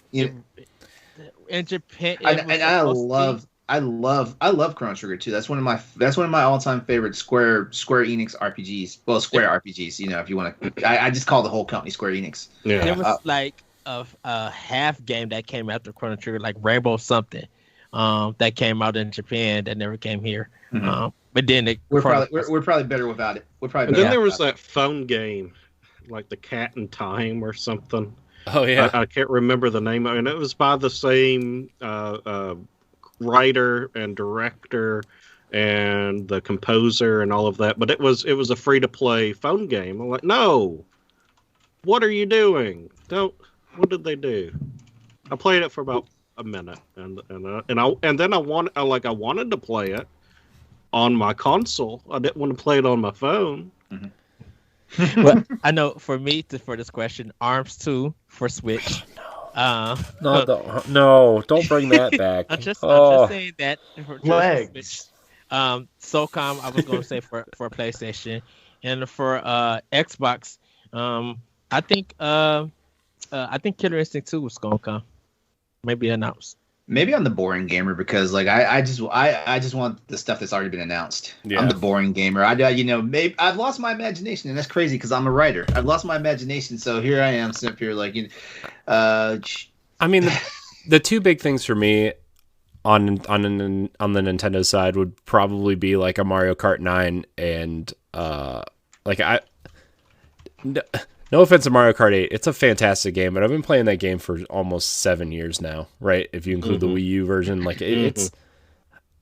Japan, I love Chrono Trigger too. That's one of my all-time favorite Square Enix RPGs. Well, Square RPGs, you know, if you want to. I just call the whole company Square Enix. Yeah. There was like a half game that came after Chrono Trigger, like Rainbow something, that came out in Japan that never came here. Mm-hmm. But then we're probably better without it. And then there was that phone game, like the Cat in Time or something. Oh yeah, I can't remember the name of it. And it was by the same writer and director and the composer and all of that. But it was a free to play phone game. I'm like, no, what are you doing? What did they do? I played it for about a minute, and then I wanted to play it on my console. I didn't want to play it on my phone. Mm-hmm. Well, I know for me, for this question, ARMS 2 for Switch. No, don't bring that back. I'm just saying that for legs. SOCOM, I was going to say for PlayStation, and for Xbox, I think Killer Instinct 2 was going to come. Maybe announced. Maybe I'm the boring gamer, because like I just want the stuff that's already been announced. Yeah. I'm the boring gamer. Maybe I've lost my imagination, and that's crazy because I'm a writer. I've lost my imagination, so here I am sitting up here like, I mean, the two big things for me on the Nintendo side would probably be like a Mario Kart 9 and no offense to Mario Kart 8, it's a fantastic game, but I've been playing that game for almost 7 years now, right? If you include the Wii U version, like it's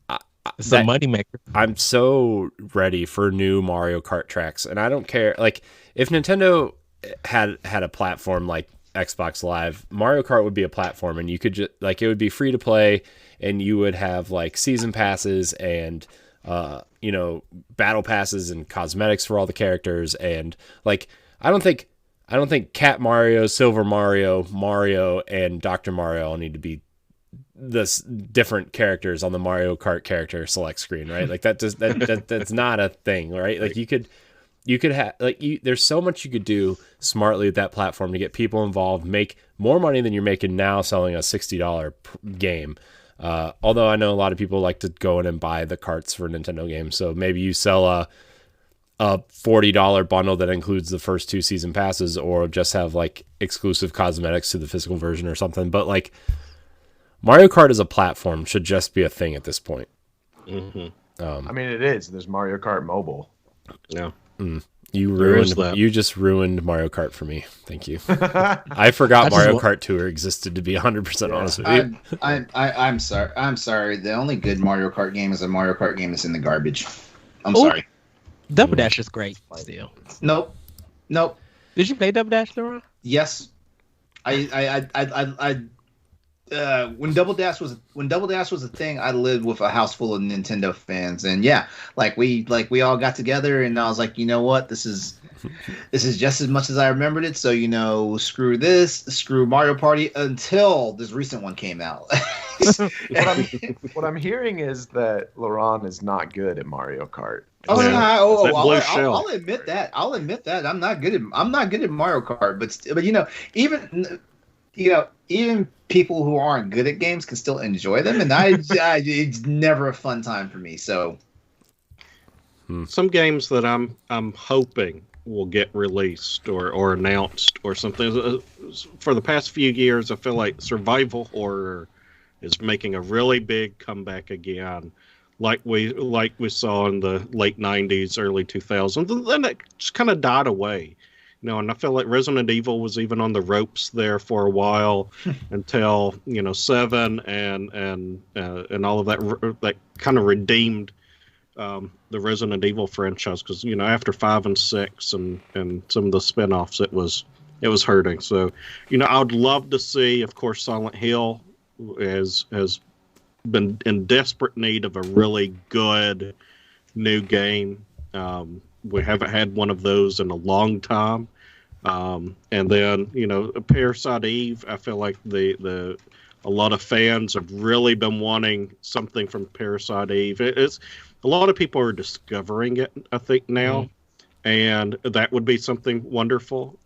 a moneymaker. I'm so ready for new Mario Kart tracks, and I don't care. Like, if Nintendo had a platform like Xbox Live, Mario Kart would be a platform, and you could just like it would be free to play, and you would have like season passes and battle passes and cosmetics for all the characters, and like I don't think Cat Mario, Silver Mario, Mario, and Dr. Mario all need to be this different characters on the Mario Kart character select screen, right? Like that's not a thing, right? Like you could have there's so much you could do smartly with that platform to get people involved, make more money than you're making now selling a $60 game. Although I know a lot of people like to go in and buy the carts for Nintendo games, so maybe you sell a $40 bundle that includes the first 2 season passes, or just have like exclusive cosmetics to the physical version or something. But like Mario Kart as a platform should just be a thing at this point. Mm-hmm. I mean, it is. There's Mario Kart Mobile. Yeah. You just ruined Mario Kart for me. Thank you. I forgot Mario Kart Tour existed, to be 100% honest with you. I'm sorry. I'm sorry. The only good Mario Kart game is a Mario Kart game that's in the garbage. I'm sorry. Double Dash is great still. Nope. Did you play Double Dash, LeRon? Yes. When Double Dash was a thing, I lived with a house full of Nintendo fans, and yeah, we all got together, and I was like, you know what, this is just as much as I remembered it. So screw Mario Party until this recent one came out. What I'm hearing is that LeRon is not good at Mario Kart. I'll admit that. I'm not good at Mario Kart, but even people who aren't good at games can still enjoy them, and it's never a fun time for me. So, some games that I'm hoping will get released or announced or something. For the past few years, I feel like survival horror is making a really big comeback again, like we saw in the late '90s, early 2000s, and then it just kind of died away. And I feel like Resident Evil was even on the ropes there for a while until 7 and all of that kind of redeemed the Resident Evil franchise, because after 5 and 6 and some of the spinoffs, it was hurting. So I'd love to see, of course, Silent Hill has been in desperate need of a really good new game. We haven't had one of those in a long time. And then, Parasite Eve, I feel like a lot of fans have really been wanting something from Parasite Eve. It's a lot of people are discovering it, I think, now. And that would be something wonderful.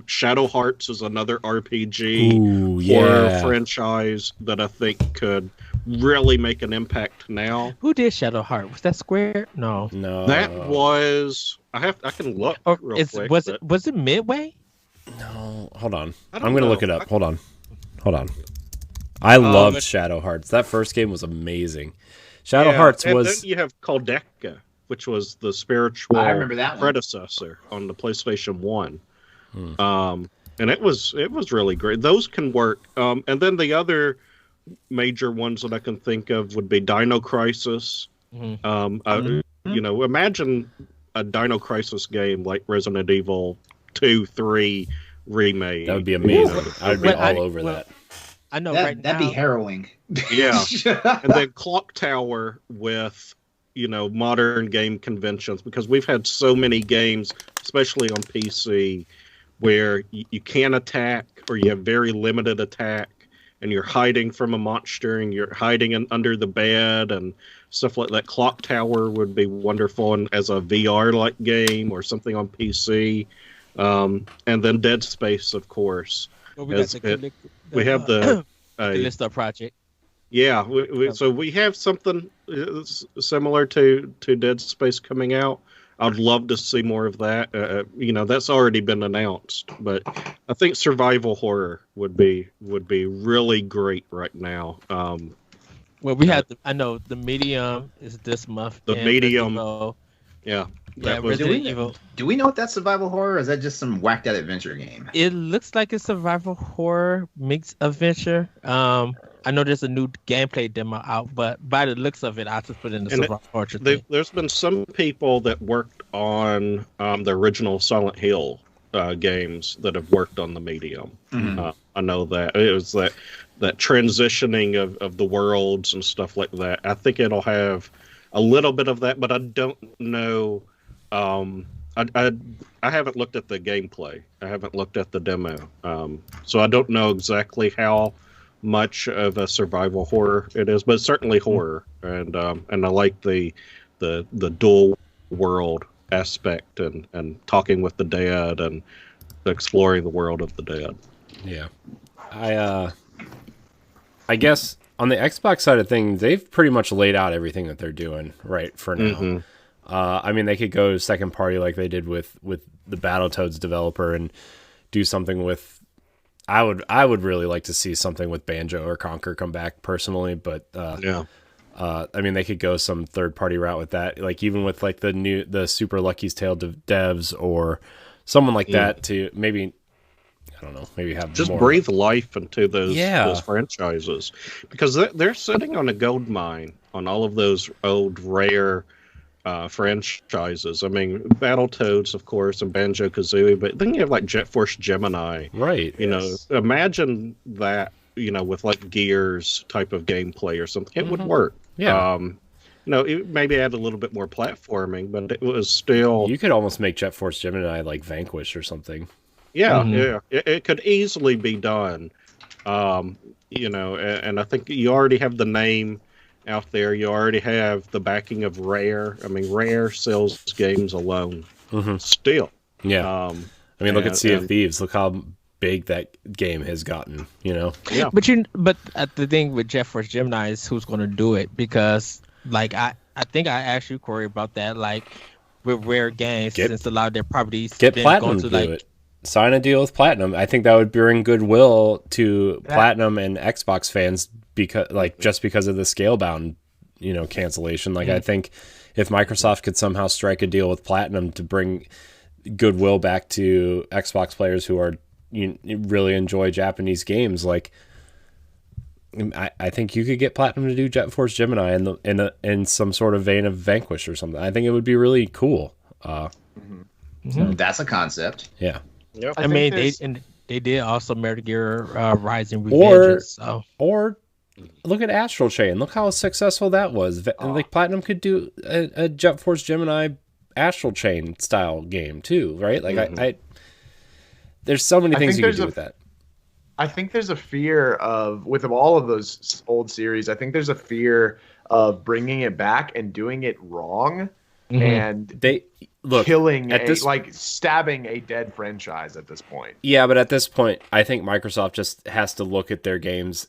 Shadow Hearts is another RPG horror franchise that I think could really make an impact now. Who did Shadow Heart? Was that Square? No. That was. I can look. Real quick. Was it Midway? No. Hold on. I'm gonna look it up. Hold on. I loved Shadow Hearts. That first game was amazing. Shadow Hearts was. And then you have Caldecca, which was the spiritual predecessor on the PlayStation 1. And it was really great. Those can work. And then the other major ones that I can think of would be Dino Crisis. Imagine a Dino Crisis game like Resident Evil 2, 3 remake. That would be amazing. I'd be all over that. I know that'd be harrowing. Yeah. And then Clock Tower with modern game conventions, because we've had so many games, especially on PC, where you can't attack, or you have very limited attack, and you're hiding from a monster, and you're hiding under the bed and stuff like that. Clock Tower would be wonderful and as a VR-like game or something on PC. And then Dead Space, of course. Well, we have the Callisto Project. Yeah, so we have something similar to Dead Space coming out. I'd love to see more of that. That's already been announced, but I think survival horror would be really great right now. Well, we have. I know The Medium is this month. The Medium. Yeah. Resident Evil. Do we know if that's survival horror, or is that just some whacked out adventure game? It looks like it's survival horror mixed adventure. I know there's a new gameplay demo out, but by the looks of it, I just put in the survival horror thing. There's been some people that worked on the original Silent Hill games that have worked on the medium. I know that it was that transitioning of the worlds and stuff like that. I think it'll have a little bit of that, but I don't know. I haven't looked at the gameplay. I haven't looked at the demo, so I don't know exactly how much of a survival horror it is, but it's certainly horror, and I like the dual world aspect and talking with the dead and exploring the world of the dead. Yeah, I guess on the Xbox side of things, they've pretty much laid out everything that they're doing right for now. I mean, they could go second party like they did with the Battletoads developer and do something with. I would really like to see something with Banjo or Conquer come back personally, but I mean, they could go some third party route with that, like even with like the Super Lucky's Tale devs or someone like that to maybe. I don't know, maybe have just more. Breathe life into those franchises, because they're sitting on a gold mine on all of those old rare franchises. I mean, Battletoads, of course, and Banjo-Kazooie, but then you have like Jet Force Gemini. Right. You know, imagine that, you know, with like Gears type of gameplay or something. It would work. Yeah. You know, it maybe add a little bit more platforming, but it was still... You could almost make Jet Force Gemini like Vanquish or something. Yeah, it could easily be done. You know, and I think you already have the name out there. You already have the backing of Rare. I mean, Rare sells games alone still. Yeah. I mean, look at Sea of Thieves. Look how big that game has gotten, you know? Yeah. But the thing with Jet Force Gemini is who's going to do it, because like I think I asked you, Corey, about that, like with Rare Games, since a lot of their properties get Platinum to do it. Sign a deal with Platinum. I think that would bring goodwill to Platinum and Xbox fans because of the Scalebound, you know, cancellation. Like I think if Microsoft could somehow strike a deal with Platinum to bring goodwill back to Xbox players who are really enjoy Japanese games, like I think you could get Platinum to do Jet Force Gemini in some sort of vein of Vanquish or something. I think it would be really cool. So that's a concept. Yeah. Yep. I mean, they did also Metal Gear Rising Revengeance. Or look at Astral Chain. Look how successful that was. Like Platinum could do a Jet Force Gemini Astral Chain style game too, right? Like I there's so many things you could do with that. I think there's a fear with all of those old series. I think there's a fear of bringing it back and doing it wrong, and killing stabbing a dead franchise at this point. Yeah, but at this point, I think Microsoft just has to look at their games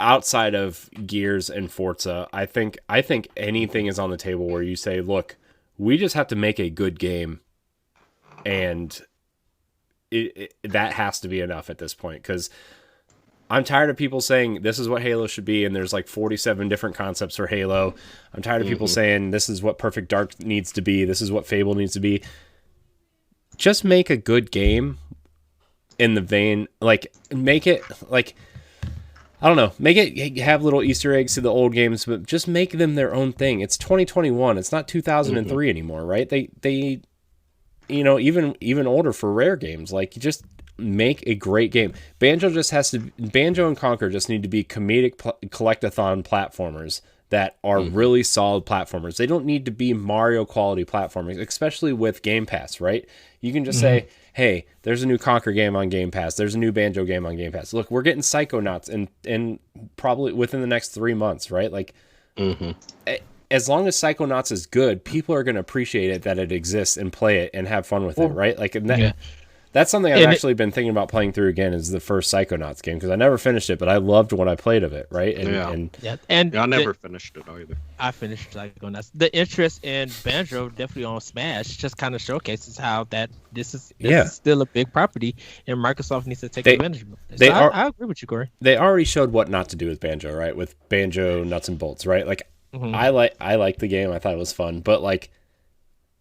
outside of Gears and Forza. I think anything is on the table where you say, look, we just have to make a good game, and that has to be enough at this point, because I'm tired of people saying this is what Halo should be, and there's like 47 different concepts for Halo. I'm tired of people saying this is what Perfect Dark needs to be, this is what Fable needs to be. Just make a good game in the vein, like make it like, I don't know, make it have little Easter eggs to the old games, but just make them their own thing. It's 2021. It's not 2003 anymore, right? They you know, even older for Rare games, like just make a great game. Banjo and Conquer just need to be comedic collectathon platformers that are really solid platformers. They don't need to be Mario quality platformers, especially with Game Pass, right? You can just say, hey, there's a new Conquer game on Game Pass. There's a new Banjo game on Game Pass. Look, we're getting Psychonauts in probably within the next 3 months, right? Like, as long as Psychonauts is good, people are going to appreciate it, that it exists, and play it and have fun with it, right? Like that's something I've actually been thinking about playing through again, is the first Psychonauts game, because I never finished it, but I loved what I played of it, right? And I never finished it either. I finished Psychonauts. The interest in Banjo definitely on Smash just kind of showcases how this is still a big property, and Microsoft needs to take advantage of it. I agree with you, Corey. They already showed what not to do with Banjo, right? With Banjo Nuts and Bolts, right? Like, I like the game. I thought it was fun, but like,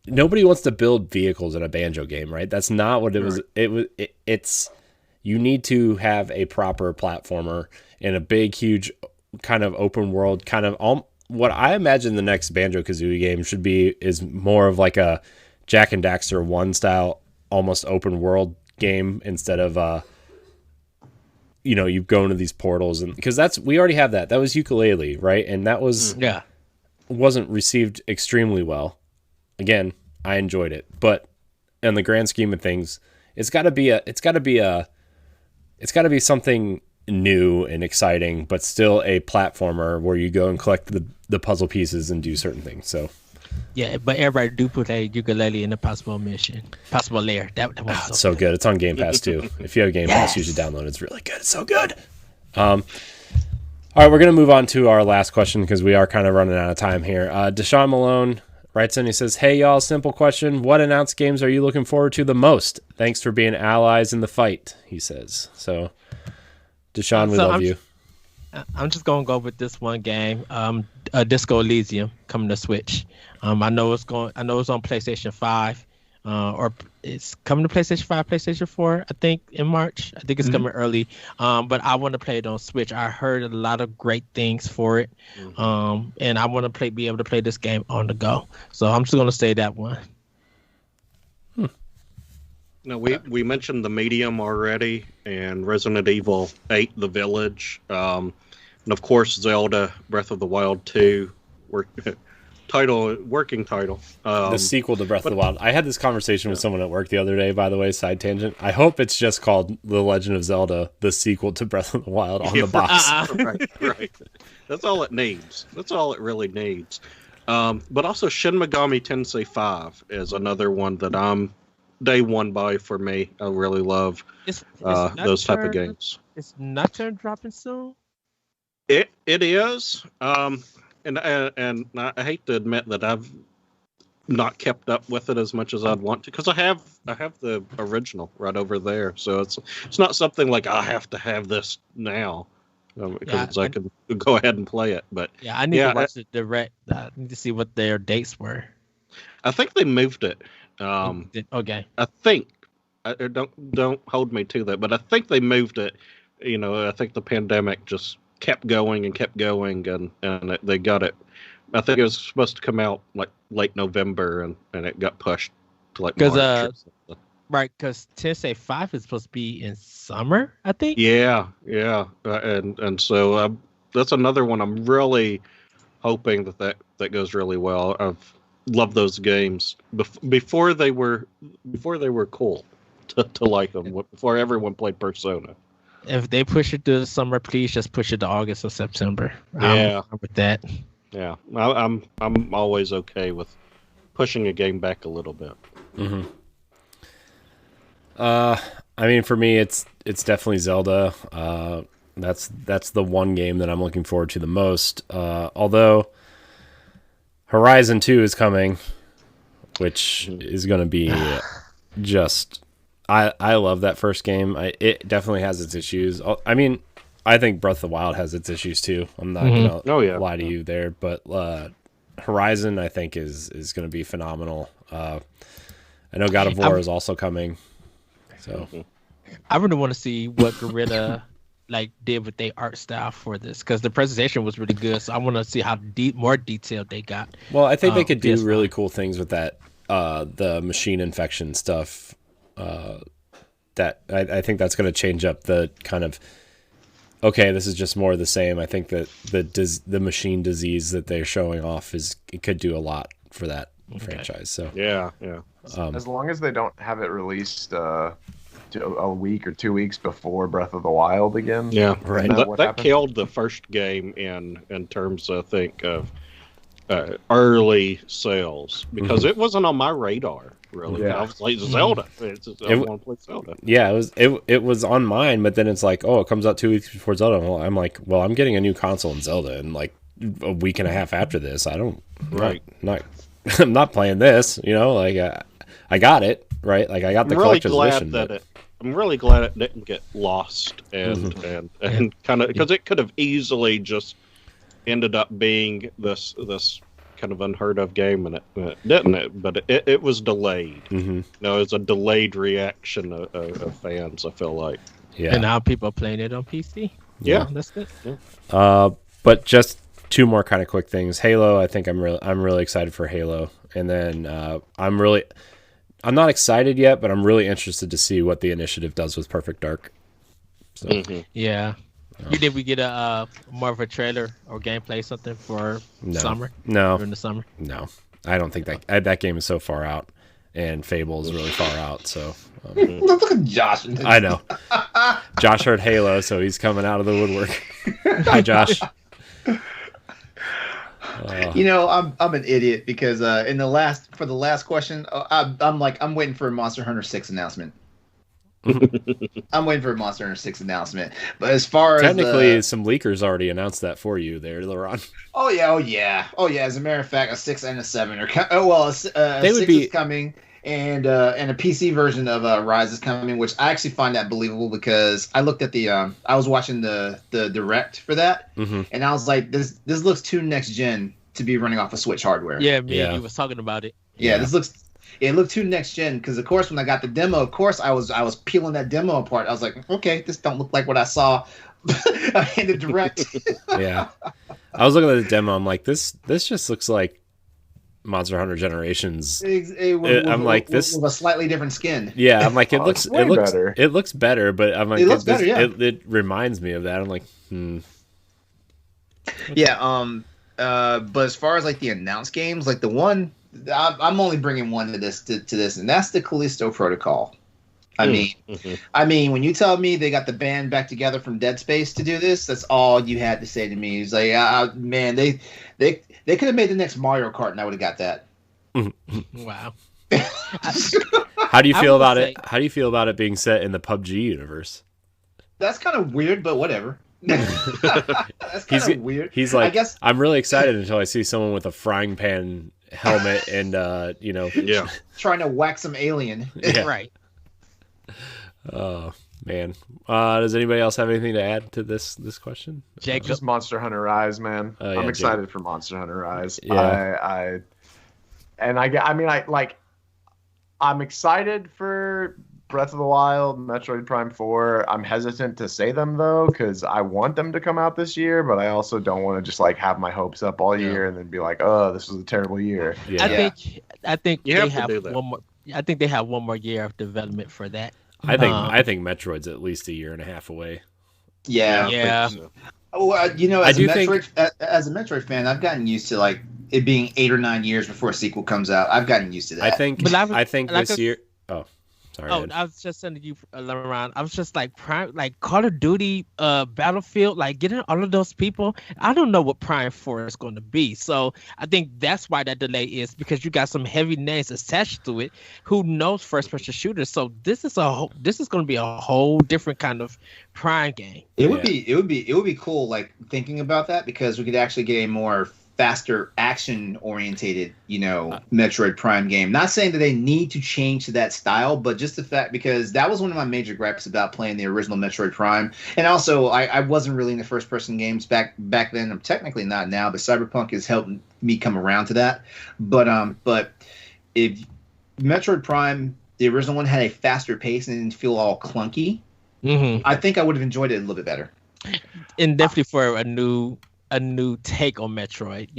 nobody wants to build vehicles in a Banjo game, right? That's not what it was. It's you need to have a proper platformer in a big, huge kind of open world, kind of what I imagine the next Banjo-Kazooie game should be is more of like a Jack and Daxter 1 style almost open world game instead of you go into these portals, and because we already have that was Ukulele, right? And that wasn't received extremely well. Again, I enjoyed it, but in the grand scheme of things, it's got to be something new and exciting, but still a platformer where you go and collect the puzzle pieces and do certain things. So yeah, but everybody do put a Ukulele in the possible layer. That was so good. It's on Game Pass too. If you have Game Pass, you should download it. It's really good. It's so good. All right, we're gonna move on to our last question because we are kind of running out of time here. Deshaun Malone writes in. He says, "Hey y'all, simple question: what announced games are you looking forward to the most? Thanks for being allies in the fight." He says. So, Deshaun, we love you. I'm just gonna go with this one game. Disco Elysium coming to Switch. I know it's on PlayStation 5, or it's coming to PlayStation 5, PlayStation 4. I think in March. I think it's coming early. But I want to play it on Switch. I heard a lot of great things for it. And I want to be able to play this game on the go. So I'm just gonna say that one. No, we mentioned the Medium already, and Resident Evil 8: The Village, and of course Zelda: Breath of the Wild 2, working title. The sequel to Breath of the Wild. I had this conversation with someone at work the other day, by the way, side tangent. I hope it's just called The Legend of Zelda: The Sequel to Breath of the Wild on the box. Right. That's all it needs. That's all it really needs. But also Shin Megami Tensei 5 is another one that I'm day one buy for me. I really love those type of games. It's not dropping soon. It is, and I hate to admit that I've not kept up with it as much as I'd want to, because I have the original right over there. So it's not something like I have to have this now, because I can go ahead and play it. But yeah, I need to watch the direct. I need to see what their dates were. I think they moved it. Okay. I think don't hold me to that, but I think they moved it. I think the pandemic just kept going, and they got it. I think it was supposed to come out like late November, and it got pushed to like March. Right, because Tensei 5 is supposed to be in summer, I think. Yeah, and so that's another one I'm really hoping that goes really well. I've loved those games before they were cool to like them. Before everyone played Persona. If they push it to the summer, please just push it to August or September. Yeah, with that. Yeah, I'm always okay with pushing a game back a little bit. Mm-hmm. I mean, for me, it's definitely Zelda. That's the one game that I'm looking forward to the most. Although Horizon 2 is coming, which is going to be just. I love that first game. It definitely has its issues. I mean, I think Breath of the Wild has its issues too. I'm not going to lie to you there, but Horizon I think is going to be phenomenal. I know God of War is also coming. So I really want to see what Guerrilla did with their art style for this, because the presentation was really good. So I want to see how more detailed they got. Well, I think they could do really cool things with that the machine infection stuff. That I think that's going to change up the kind of, okay, this is just more of the same. I think that the machine disease that they're showing off it could do a lot for that franchise. So yeah. As long as they don't have it released a week or 2 weeks before Breath of the Wild again. Yeah, right. That killed the first game in terms, I think, of early sales, because it wasn't on my radar. Really, I was like, Zelda. I want to play Zelda. Yeah, it was on mine, but then it's like, it comes out 2 weeks before Zelda. Well, I'm like, I'm getting a new console in Zelda, and like a week and a half after this, I'm not playing this. I got it right. Like I got the collector's edition. I'm really glad it didn't get lost and kind of, because it could have easily just ended up being this kind of unheard of game, and it didn't. But it was delayed. It was a delayed reaction of fans, I feel like. Yeah. And now people are playing it on PC. Yeah, that's good. Yeah. But just two more kind of quick things. Halo, I think I'm really excited for Halo, and then I'm not excited yet, but I'm really interested to see what the initiative does with Perfect Dark. So Yeah. Did we get a more of a trailer or gameplay something for summer? No, During the summer? no. I don't think that game is so far out, and Fable is really far out. So Look at Josh. I know. Josh heard Halo, so he's coming out of the woodwork. Hi, Josh. You know, I'm an idiot because for the last question, I'm waiting for a Monster Hunter 6 announcement. I'm waiting for a Monster Hunter 6 announcement. But as far technically, some leakers already announced that for you there, LeRon. Oh yeah. As a matter of fact, a 6 and a 7 are a 6 is coming. And a PC version of Rise is coming, which I actually find that believable because I looked at I was watching the direct for that, and I was like, this looks too next gen to be running off of Switch hardware. Yeah, and you was talking about it. Yeah, it looked too next gen because of course when I got the demo, of course I was peeling that demo apart. I was like, okay, this don't look like what I saw in the direct. Yeah, I was looking at the demo. I'm like, this just looks like Monster Hunter Generations. I'm like, this with a slightly different skin. Yeah, I'm like, it looks better. It looks better, but I'm like, it looks better. Yeah, it reminds me of that. I'm like, Yeah. But as far as like the announced games, like the one I'm only bringing one to this, and that's the Callisto Protocol. I mean, when you tell me they got the band back together from Dead Space to do this, that's all you had to say to me. It's like, man, they could have made the next Mario Kart, and I would have got that. Wow. How do you feel about it? How do you feel about it being set in the PUBG universe? That's kind of weird, but whatever. That's kind of weird. He's like, I guess I'm really excited until I see someone with a frying pan helmet and trying to whack some alien. Yeah. Right. Oh man, does anybody else have anything to add to this question? Just Monster Hunter Rise, man. I'm excited for Monster Hunter Rise. Yeah. I'm excited for Breath of the Wild, Metroid Prime 4. I'm hesitant to say them though because I want them to come out this year, but I also don't want to just like have my hopes up all year and then be like, oh, this was a terrible year. Yeah. I think they have one more. I think they have one more year of development for that. I think Metroid's at least a year and a half away. Yeah. Well, as a Metroid fan, I've gotten used to like it being 8 or 9 years before a sequel comes out. I've gotten used to that. I think this year. Oh, sorry. Oh, I was just sending you around. I was just like Prime, like Call of Duty, Battlefield, like getting all of those people. I don't know what Prime 4 is going to be. So I think that's why that delay is because you got some heavy names attached to it. Who knows first-person shooters? So this is going to be a whole different kind of Prime game. It would be cool, like thinking about that because we could actually get a more faster action orientated Metroid Prime game. Not saying that they need to change to that style, but just the fact because that was one of my major gripes about playing the original Metroid Prime. And also I wasn't really into first person games back then. I'm technically not now, but Cyberpunk has helped me come around to that. But if Metroid Prime, the original one, had a faster pace and didn't feel all clunky, I think I would have enjoyed it a little bit better. And definitely for a new take on Metroid,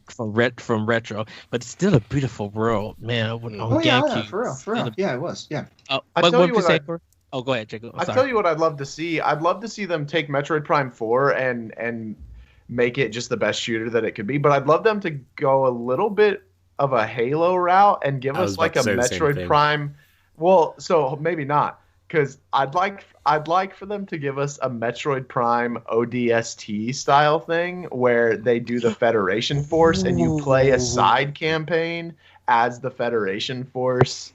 from retro, but it's still a beautiful world, man. On GameCube, yeah, for real. Yeah, it was. Yeah. Go ahead, Jacob. I tell you what I'd love to see. I'd love to see them take Metroid Prime 4 and make it just the best shooter that it could be. But I'd love them to go a little bit of a Halo route and give us like a Metroid Prime. Well, so maybe not. Because I'd like for them to give us a Metroid Prime ODST style thing where they do the Federation Force and you play a side campaign as the Federation Force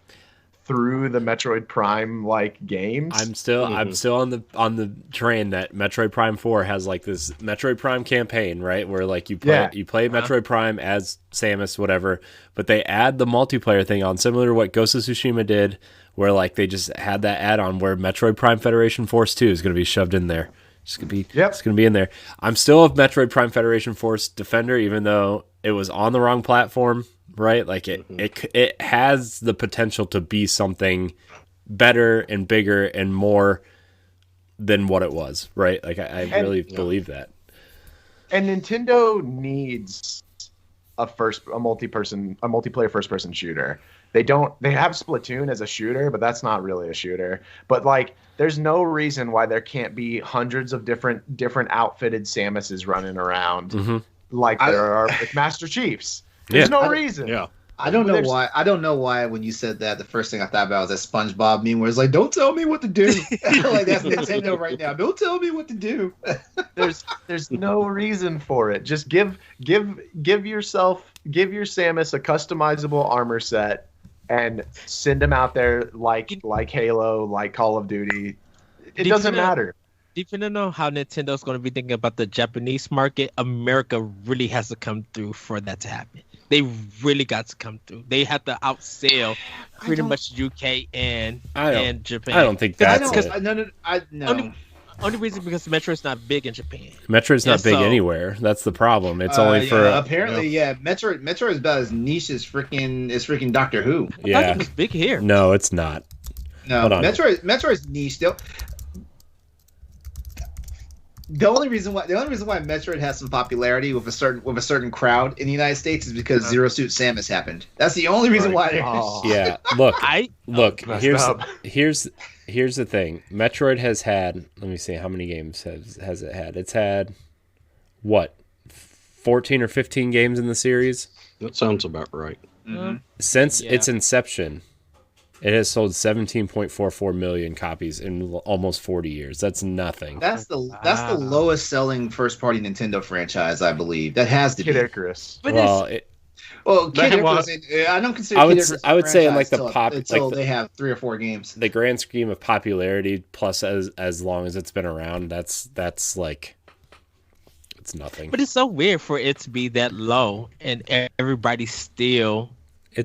through the Metroid Prime like games. I'm still on the train that Metroid Prime 4 has like this Metroid Prime campaign, right? Where like you play Metroid Prime as Samus, whatever, but they add the multiplayer thing on, similar to what Ghost of Tsushima did. Where like they just had that add-on where Metroid Prime Federation Force 2 is going to be shoved in there. It's going to be in there. I'm still a Metroid Prime Federation Force defender, even though it was on the wrong platform, right? Like it has the potential to be something better and bigger and more than what it was, right? Like I really believe that. And Nintendo needs a multiplayer first-person shooter. They have Splatoon as a shooter, but that's not really a shooter. But like, there's no reason why there can't be hundreds of different outfitted Samuses running around like there are with Master Chiefs. There's no reason. Yeah. I don't know why. I don't know why when you said that, the first thing I thought about was that SpongeBob meme where it's like, "Don't tell me what to do." Like that's Nintendo right now. Don't tell me what to do. There's no reason for it. Just give your Samus a customizable armor set and send them out there like Halo, like Call of Duty. It doesn't matter. Depending on how Nintendo's going to be thinking about the Japanese market, America really has to come through for that to happen. They really got to come through. They have to outsell pretty much UK and Japan. I don't think that's no. Only reason because Metroid's not big in Japan. Metroid's not big anywhere. That's the problem. It's only for apparently, Metroid is about as niche as freaking Doctor Who. I thought it was big here. No, it's not. No, Metroid's niche still. The only reason why Metroid has some popularity with a certain crowd in the United States is because Zero Suit Samus happened. That's the only reason why. Yeah, look. Here's the thing. Metroid has had. Let me see how many games has it had. It's had what, 14 or 15 games in the series. That sounds about right. Mm-hmm. Since its inception, it has sold 17.44 million copies in almost 40 years. That's nothing. That's the lowest selling first party Nintendo franchise, I believe. That has to Kid be Icarus. Kid Icarus. I don't consider. I would say in like the pop until they have 3 or 4 games. The grand scheme of popularity, plus as long as it's been around, that's like it's nothing. But it's so weird for it to be that low and everybody still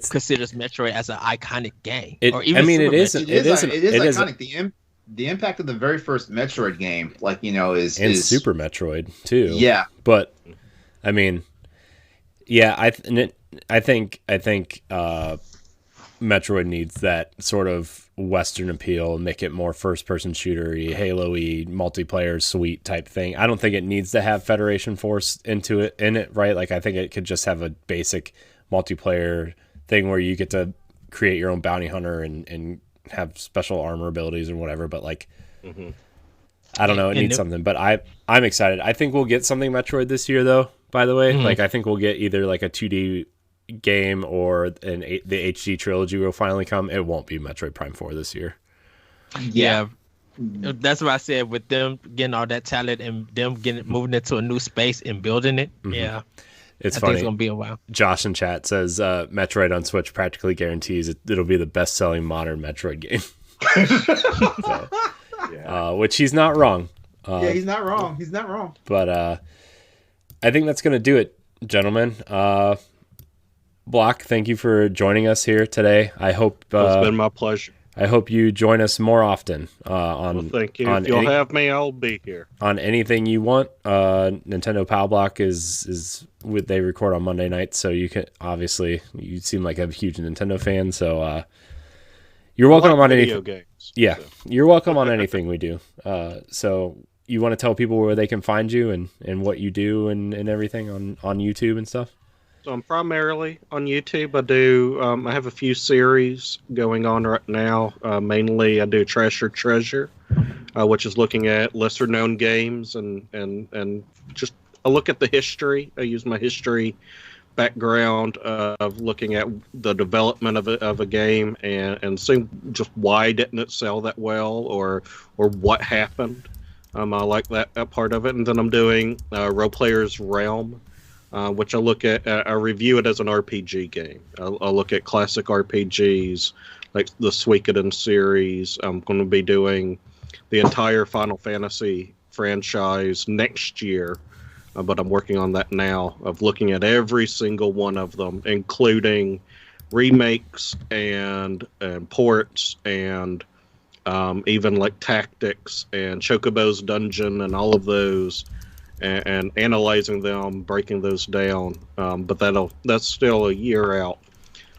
considers Metroid as an iconic game. It is iconic. The impact of the very first Metroid game, is Super Metroid too. Yeah, but I mean, yeah, I think Metroid needs that sort of Western appeal and make it more first-person shooter-y, Halo-y, multiplayer suite type thing. I don't think it needs to have Federation Force in it, right? Like I think it could just have a basic multiplayer thing where you get to create your own bounty hunter and have special armor abilities or whatever, but like I don't know, it needs something. But I'm excited. I think we'll get something Metroid this year though, by the way. Like I think we'll get either like a 2D game or the HD trilogy will finally come. It won't be Metroid Prime 4 this year. Yeah. That's what I said with them getting all that talent and them moving into a new space and building it. Yeah. It's funny. Think it's gonna be a while. Josh in chat says Metroid on Switch practically guarantees it'll be the best-selling modern Metroid game. Which he's not wrong. He's not wrong. He's not wrong. But I think that's gonna do it, gentlemen. Block, thank you for joining us here today. I hope it's been my pleasure. I hope you join us more often. Thank you. If you'll have me, I'll be here. On anything you want. Nintendo Pow Block they record on Monday nights, so you seem like a huge Nintendo fan, so you're welcome on anything. Games. Yeah, so. You're welcome on anything we do. So you want to tell people where they can find you and what you do and everything on YouTube and stuff? So I'm primarily on YouTube. I have a few series going on right now. Mainly I do Trash or Treasure, which is looking at lesser known games and just a look at the history. I use my history background of looking at the development of a game and seeing just why didn't it sell that well or what happened. I like that part of it. And then I'm doing Role Player's Realm, which I look at, I review it as an RPG game. I'll look at classic RPGs like the Suikoden series. I'm going to be doing the entire Final Fantasy franchise next year, but I'm working on that now, of looking at every single one of them, including remakes and ports and even like Tactics and Chocobo's Dungeon and all of those. And analyzing them, breaking those down, but that's still a year out.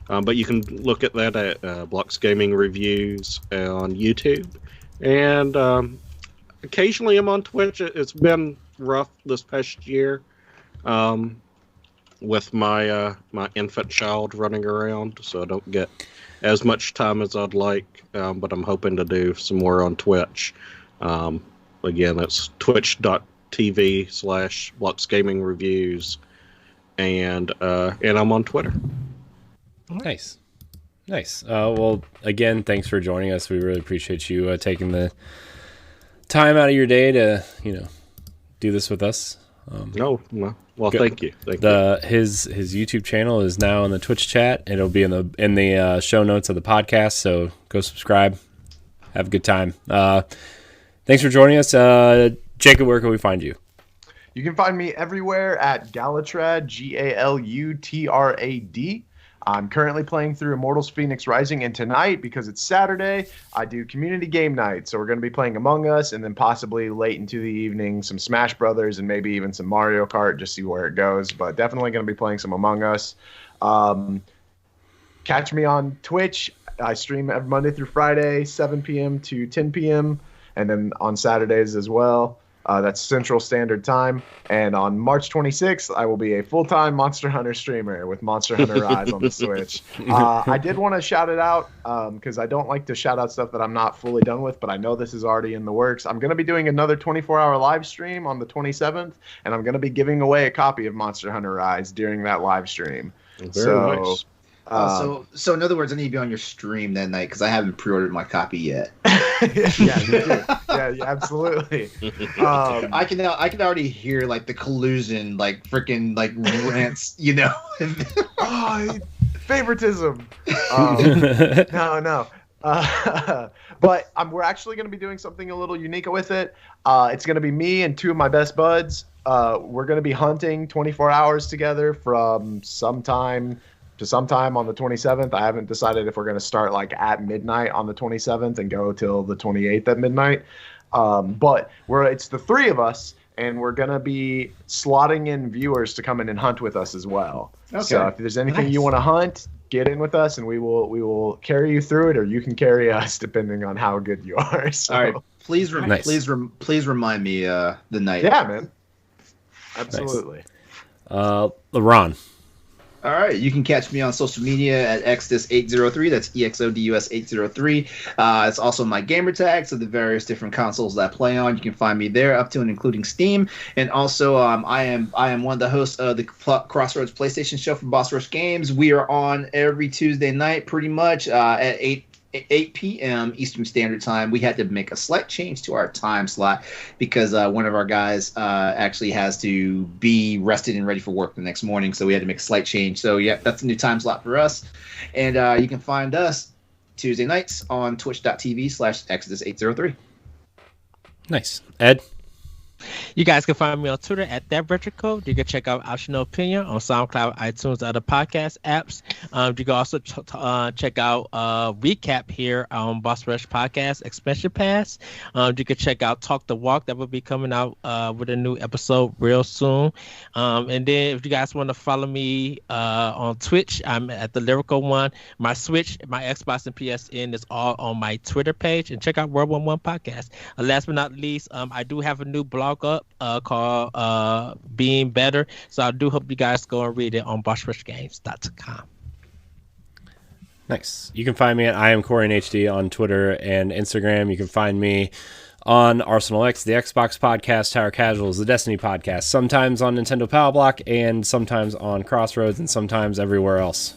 But you can look at that at Block's Gaming Reviews on YouTube, and occasionally I'm on Twitch. It's been rough this past year, with my my infant child running around, so I don't get as much time as I'd like. But I'm hoping to do some more on Twitch. Again, that's twitch.tv/BluxGamingReviews, and I'm on Twitter. Nice. Well, again, thanks for joining us. We really appreciate you taking the time out of your day to, do this with us. Well, thank you. His YouTube channel is now in the Twitch chat. It'll be in the show notes of the podcast. So go subscribe. Have a good time. Thanks for joining us, Jacob. Where can we find you? You can find me everywhere at Galutrad, Galutrad. I'm currently playing through Immortals Phoenix Rising, and tonight, because it's Saturday, I do community game night. So we're going to be playing Among Us, and then possibly late into the evening, some Smash Brothers, and maybe even some Mario Kart, just see where it goes. But definitely going to be playing some Among Us. Catch me on Twitch. I stream every Monday through Friday, 7 p.m. to 10 p.m., and then on Saturdays as well. That's Central Standard Time. And on March 26th, I will be a full-time Monster Hunter streamer with Monster Hunter Rise on the Switch. I did want to shout it out because I don't like to shout out stuff that I'm not fully done with, but I know this is already in the works. I'm going to be doing another 24-hour live stream on the 27th, and I'm going to be giving away a copy of Monster Hunter Rise during that live stream. Very nice. So in other words, I need to be on your stream that night because I haven't pre-ordered my copy yet. Yeah, you do. Yeah, absolutely. I can already hear like the collusion, like freaking like rants, Favoritism. No. But we're actually going to be doing something a little unique with it. It's going to be me and two of my best buds. We're going to be hunting 24 hours together from sometime to sometime on the 27th. I haven't decided if we're going to start like at midnight on the 27th and go till the 28th at midnight. But it's the three of us, and we're going to be slotting in viewers to come in and hunt with us as well. Okay. So if there's anything you want to hunt, get in with us, and we will carry you through it, or you can carry us depending on how good you are. So. All right. Please remind me the night. Yeah, man. Absolutely. Nice. LeRon. All right, you can catch me on social media at Exodus803. That's EXODUS803. It's also my gamer tag, so the various different consoles that I play on. You can find me there, up to and including Steam. And also, I am one of the hosts of the Crossroads PlayStation Show from Boss Rush Games. We are on every Tuesday night, pretty much at 8 p.m. Eastern Standard Time. We had to make a slight change to our time slot because one of our guys actually has to be rested and ready for work the next morning, so we had to make a slight change. So yeah, that's a new time slot for us. And you can find us Tuesday nights on twitch.tv/Exodus803. Nice. Ed? You guys can find me on Twitter at ThatVertical. You can check out Optional Opinion on SoundCloud, iTunes, other podcast apps. You can also check out Recap here on Boss Rush Podcast Expansion Pass. You can check out Talk the Walk. That will be coming out with a new episode real soon. And then if you guys want to follow me on Twitch, I'm at the Lyrical One. My Switch, my Xbox, and PSN is all on my Twitter page. And check out World 11 Podcast. Last but not least, I do have a new blog up called Being Better, so I do hope you guys go and read it on bossrushgames.com. Nice. You can find me at IamCorianHD on Twitter and Instagram. You can find me on Arsenal X, the Xbox podcast, Tower Casuals, the Destiny podcast, sometimes on Nintendo Power Block and sometimes on Crossroads and sometimes everywhere else.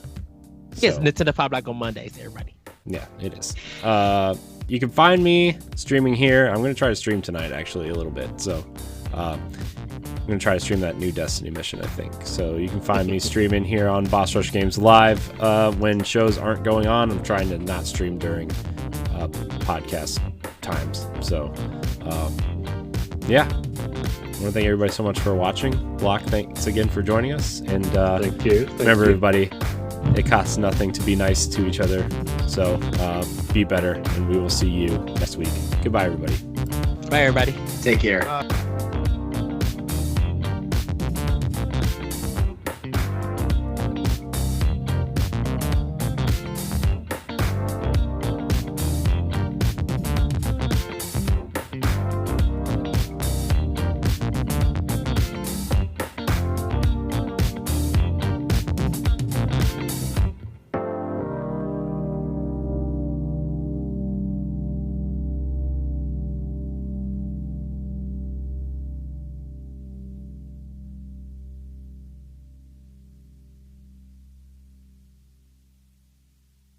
Yes, Nintendo Power Block on Mondays, everybody. Yeah, it is. You can find me streaming here. I'm going to try to stream tonight, actually, a little bit. So I'm going to try to stream that new Destiny mission, I think. So you can find me streaming here on Boss Rush Games Live when shows aren't going on. I'm trying to not stream during podcast times. So, yeah. I want to thank everybody so much for watching. Block, thanks again for joining us. And thank you. Remember, everybody, it costs nothing to be nice to each other. So be better, and we will see you next week. Goodbye, everybody. Bye, everybody. Take care.